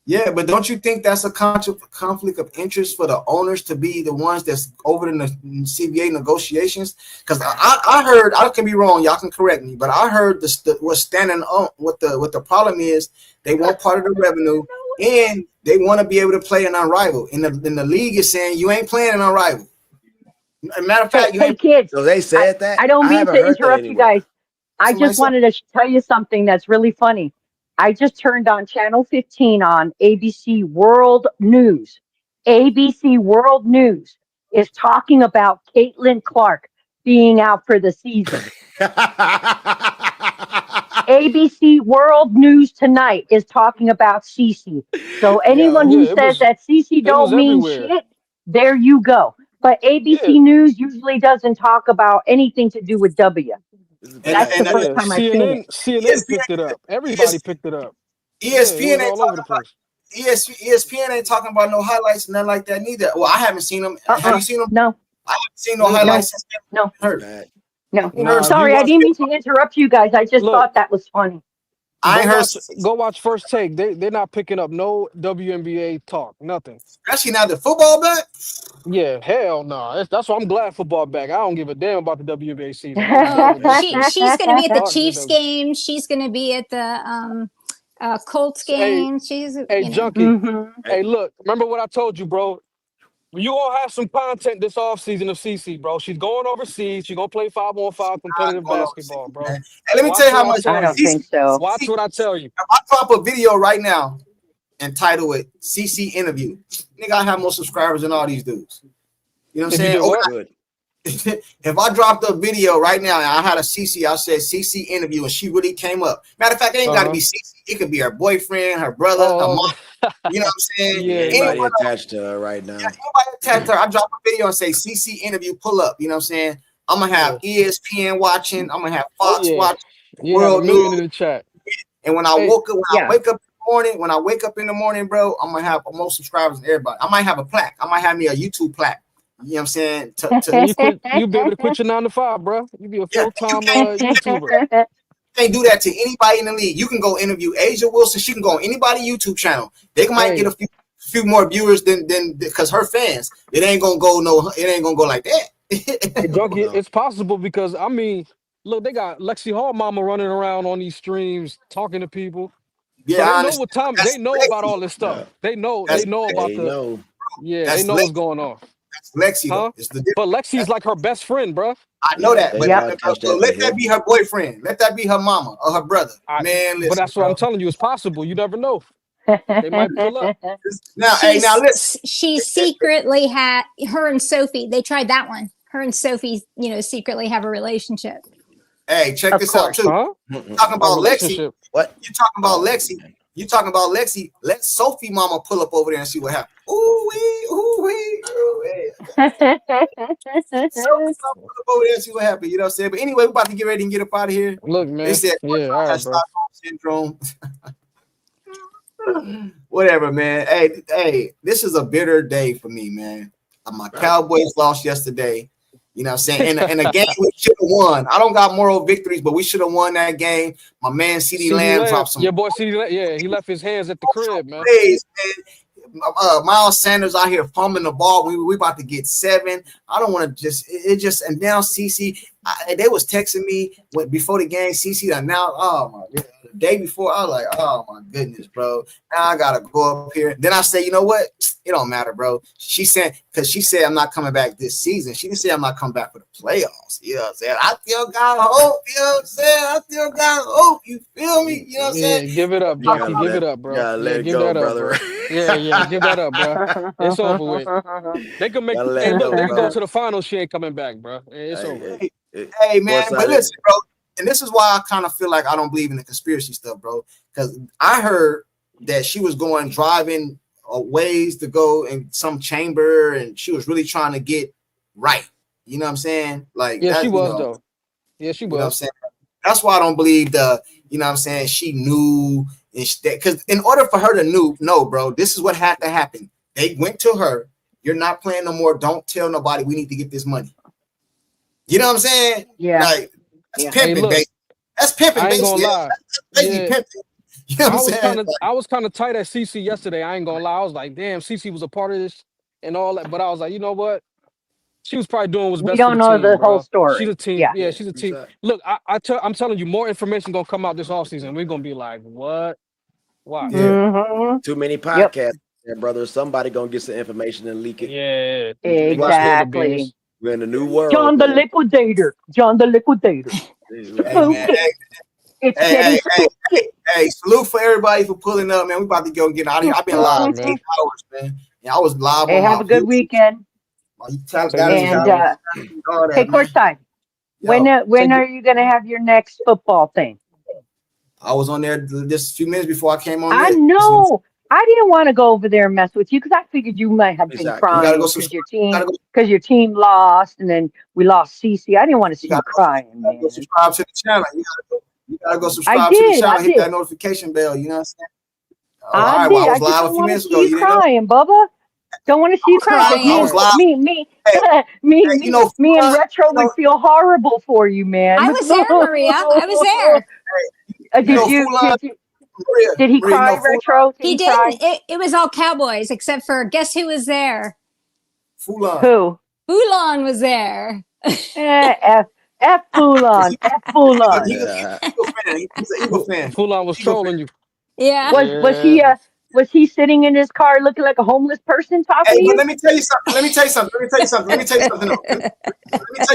Yeah, but don't you think that's a conflict of interest for the owners to be the ones that's over in the CBA negotiations? Because I heard, I can be wrong, y'all can correct me, but I heard what's standing on what the problem is. They want part of the revenue, and they want to be able to play an Unrivaled. And the league is saying you ain't playing an Unrivaled. As a matter of fact, hey kids. So they said that. I don't mean to interrupt you guys. I just wanted to tell you something that's really funny. I just turned on channel 15 on ABC World News. ABC World News is talking about Caitlin Clark being out for the season. ABC World News tonight is talking about Cece. So anyone who says that Cece don't mean shit, there you go. But ABC News usually doesn't talk about anything to do with W. That's the first time I've seen it. CNN picked it up. Everybody picked it up. ESPN ain't talking about ESPN ain't talking about no highlights and nothing like that neither. Well, I haven't seen them. Have you seen them? No. I haven't seen no highlights. No. No. Sorry, I didn't mean to interrupt you guys. I just thought that was funny. Go watch First Take. They're not picking up no WNBA talk. Nothing. Especially now the football back. Yeah, hell no. That's why I'm glad football back. I don't give a damn about the WNBA season. She's going to be at the Chiefs game. She's going to be at the Colts game. Junkie. Hey, look. Remember what I told you, bro. You gonna have some content this offseason of CC, bro. She's going overseas. She's gonna play 5-on-5 competitive basketball, bro. Hey, let me tell you how much. I don't think so. Watch what I tell you. If I drop a video right now and title it CC interview, nigga, I have more subscribers than all these dudes. You know what I'm saying? If I dropped a video right now and I had a CC, I said CC interview, and she really came up. Matter of fact, it ain't got to be CC. It could be her boyfriend, her brother, her mom. You know what I'm saying? Anybody attached to her right now. Yeah, anybody attached to her. I drop a video and say CC interview, pull up. You know what I'm saying? I'm gonna have ESPN watching. I'm gonna have Fox watching. World News in the chat. And when I wake up in the morning, bro, I'm gonna have more subscribers than everybody. I might have a plaque. I might have me a YouTube plaque. You know what I'm saying? You be able to quit your 9 to 5, bro. You be a full-time YouTuber. Can't do that to anybody in the league. You can go interview Asia Wilson. She can go on anybody's YouTube channel. They might get a few more viewers than because her fans. It ain't gonna go like that. Junkie, it's possible because I mean, look, they got Lexi Hall mama running around on these streams talking to people. Yeah, so they know about all this stuff. They know what's going on. That's Lexi, huh? But Lexi's like her best friend, bro. I know that, but let that be her boyfriend. Let that be her mama or her brother. Listen, but that's what I'm telling you. It's possible. You never know. They might pull up. Now listen. She secretly had her and Sophie. They tried that one. Her and Sophie, secretly have a relationship. Hey, check this out too. Huh? Talking about Lexi. What you talking about, Lexi? You talking about Lexi? Let Sophie mama pull up over there and see what happens. Ooh wee, ooh wee, ooh wee. Sophie mama pull up over there and see what happens. You know what I'm saying? But anyway, we're about to get ready and get up out of here. Look, man. They said Stockholm syndrome. Whatever, man. Hey, this is a bitter day for me, man. My Cowboys lost yesterday. You know what I'm saying? And the game we should have won. I don't got moral victories, but we should have won that game. My man CeeDee Lamb dropped some. Your boy CeeDee Lamb, he left his hands at the crib, man. Plays, man. Miles Sanders out here fumbling the ball. We about to get 7. I don't want to just and now CC. They was texting me before the game. CC now. Oh my God. The day before, I was like, oh my goodness, bro. Now I gotta go up here. Then I say, you know what? It don't matter, bro. She said, because she said I'm not coming back this season. She didn't say I'm not coming back for the playoffs. You know what I'm saying? I still got hope. You know what I'm saying? I still got hope. You feel me? You know what I'm saying? Give it up, Jackie. Give it up, bro. Give that up, bro. Yeah, give that up, bro. It's over with. They can make. Hey, look, they can go to the final. She ain't coming back, bro. It's over. Hey, man, but listen, bro. And this is why I kind of feel like I don't believe in the conspiracy stuff, bro. Because I heard that she was driving ways to go in some chamber, and she was really trying to get right. You know what I'm saying? Like, yeah, she was though. Yeah, she was. You know what I'm saying? That's why I don't believe you know what I'm saying, she knew. Because in order for her to know, bro, this is what had to happen. They went to her. You're not playing no more. Don't tell nobody. We need to get this money. You know what I'm saying? Yeah. Like, that's pimping, baby. That's pimping, I ain't gonna lie. Pimping. You know what I'm saying? I was kind of tight at CC yesterday. I ain't gonna lie. I was like, damn, CC was a part of this and all that. But I was like, you know what? She was probably doing what's best. We don't for the know team, the bro. whole story. She's a team. Yeah, she's a team. Look, I'm telling you, more information gonna come out this offseason. We're gonna be like, what? Why? Mm-hmm. Too many podcasts, brother. Somebody gonna get some information and leak it. Yeah, exactly. We're in a new world. John the Liquidator. John the Liquidator. Hey, salute for everybody for pulling up, man. We about to go and get out of here. I've been live 8 hours, man. Yeah, I was live. Hey, have a good weekend. And hey, course time. When are you gonna have your next football thing? I was on there just a few minutes before I came on. I know. I didn't want to go over there and mess with you because I figured you might have been crying because your team lost, and then we lost CC. I didn't want to see you crying, man. Go subscribe to the channel. You gotta go subscribe to the channel. Hit that notification bell. You know what I'm saying? I was live a few minutes ago. You crying, Bubba. Don't want to see you crying. Me and Retro would feel horrible for you, man. I was there, Maria. I was there. Did he cry, Retro? He didn't. It was all Cowboys, except for guess who was there? Foulon. Who? Foulon was there. F Foulon. F Foulon. He's an Eagle fan. Foulon was trolling you. Yeah. Was he sitting in his car looking like a homeless person talking to you? Let me tell you something. Let me tell you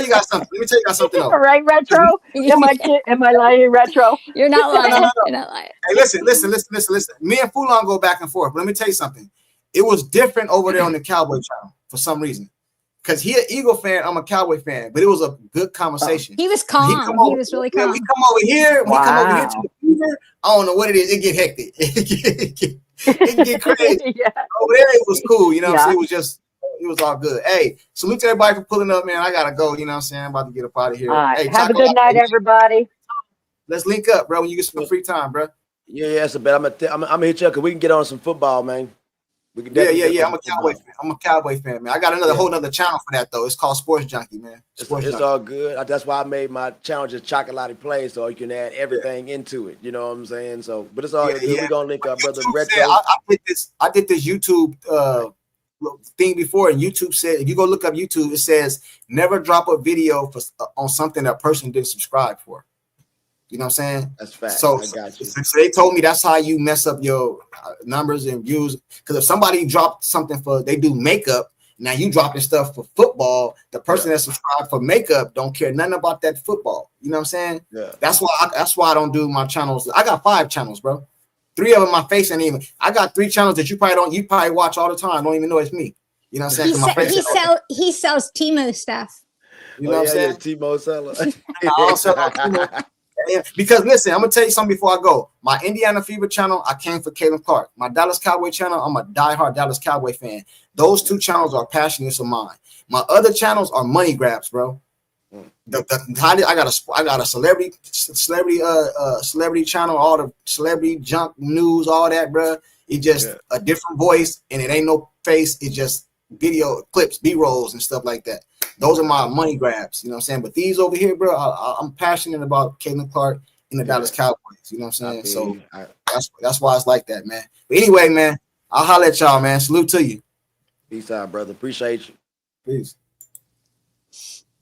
guys something. All right, Retro. Am I lying, Retro? You're not lying. You're not lying. Hey, listen. Me and Foulon go back and forth. But let me tell you something. It was different over there on the Cowboy channel for some reason. Because he an Eagle fan, I'm a Cowboy fan. But it was a good conversation. He was calm. He was really calm. We come over here. We come over here to the fever. I don't know what it is. It get hectic. It get crazy. Over there, it was cool. You know what I'm saying? It was all good. Hey, salute to everybody for pulling up, man. I gotta go. You know what I'm saying? I'm about to get up out of here. All right. Hey, have a good night, everybody. Let's link up, bro, when you get some free time, bro. Yeah, it's a bet. I'm gonna hit you up because we can get on some football, man. We can yeah. I'm a Cowboy fan. I'm a Cowboy fan, man. I got whole nother channel for that though. It's called Sports Junkie, man. It's all good. That's why I made my channel just Chocolate Play, so you can add everything into it. You know what I'm saying? So, but it's all good. We're gonna link up, brother. I did this YouTube thing before, and YouTube said if you go look up YouTube, it says never drop a video on something that person didn't subscribe for. You know what I'm saying? That's fact. So, I got you. So they told me that's how you mess up your numbers and views. Because if somebody dropped something they do makeup, now you dropping stuff for football. The person that subscribed for makeup don't care nothing about that football. You know what I'm saying? Yeah. That's why I don't do my channels. I got 5 channels, bro. 3 of them my face ain't even. I got 3 channels that you probably watch all the time. Don't even know it's me. You know what I'm saying? He sells Timo stuff. You know what I'm saying? Timo seller. I don't sell Timo. Because listen, I'm gonna tell you something before I go. My Indiana Fever channel, I came for Caitlin Clark. My Dallas Cowboy channel, I'm a diehard Dallas Cowboy fan. Those 2 channels are passions of mine. My other channels are money grabs, bro. I got a celebrity channel, all the celebrity junk news, all that, bro. It's just a different voice, and it ain't no face. It's just video clips, B-rolls, and stuff like that. Those are my money grabs, you know what I'm saying? But these over here, bro, I'm passionate about Caitlin Clark and the Dallas Cowboys, you know what I'm saying? So that's why it's like that, man. But anyway, man, I'll holler at y'all, man. Salute to you. Peace out, brother. Appreciate you. Peace.